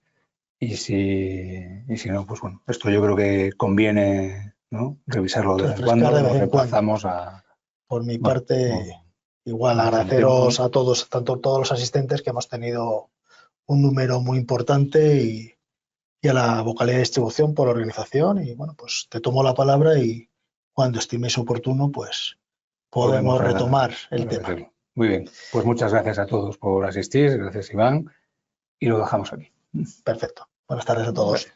Y si no, pues bueno, esto yo creo que conviene, ¿no?, revisarlo de vez en cuando. Lo repasamos a... Por mi parte, igual agradeceros a todos, tanto todos los asistentes, que hemos tenido un número muy importante, y a la vocalía de distribución por la organización. Y bueno, pues te tomo la palabra y cuando estiméis oportuno, pues podemos retomar el tema. Muy bien, pues muchas gracias a todos por asistir, gracias Iván, y lo dejamos aquí. Perfecto. Buenas tardes a todos.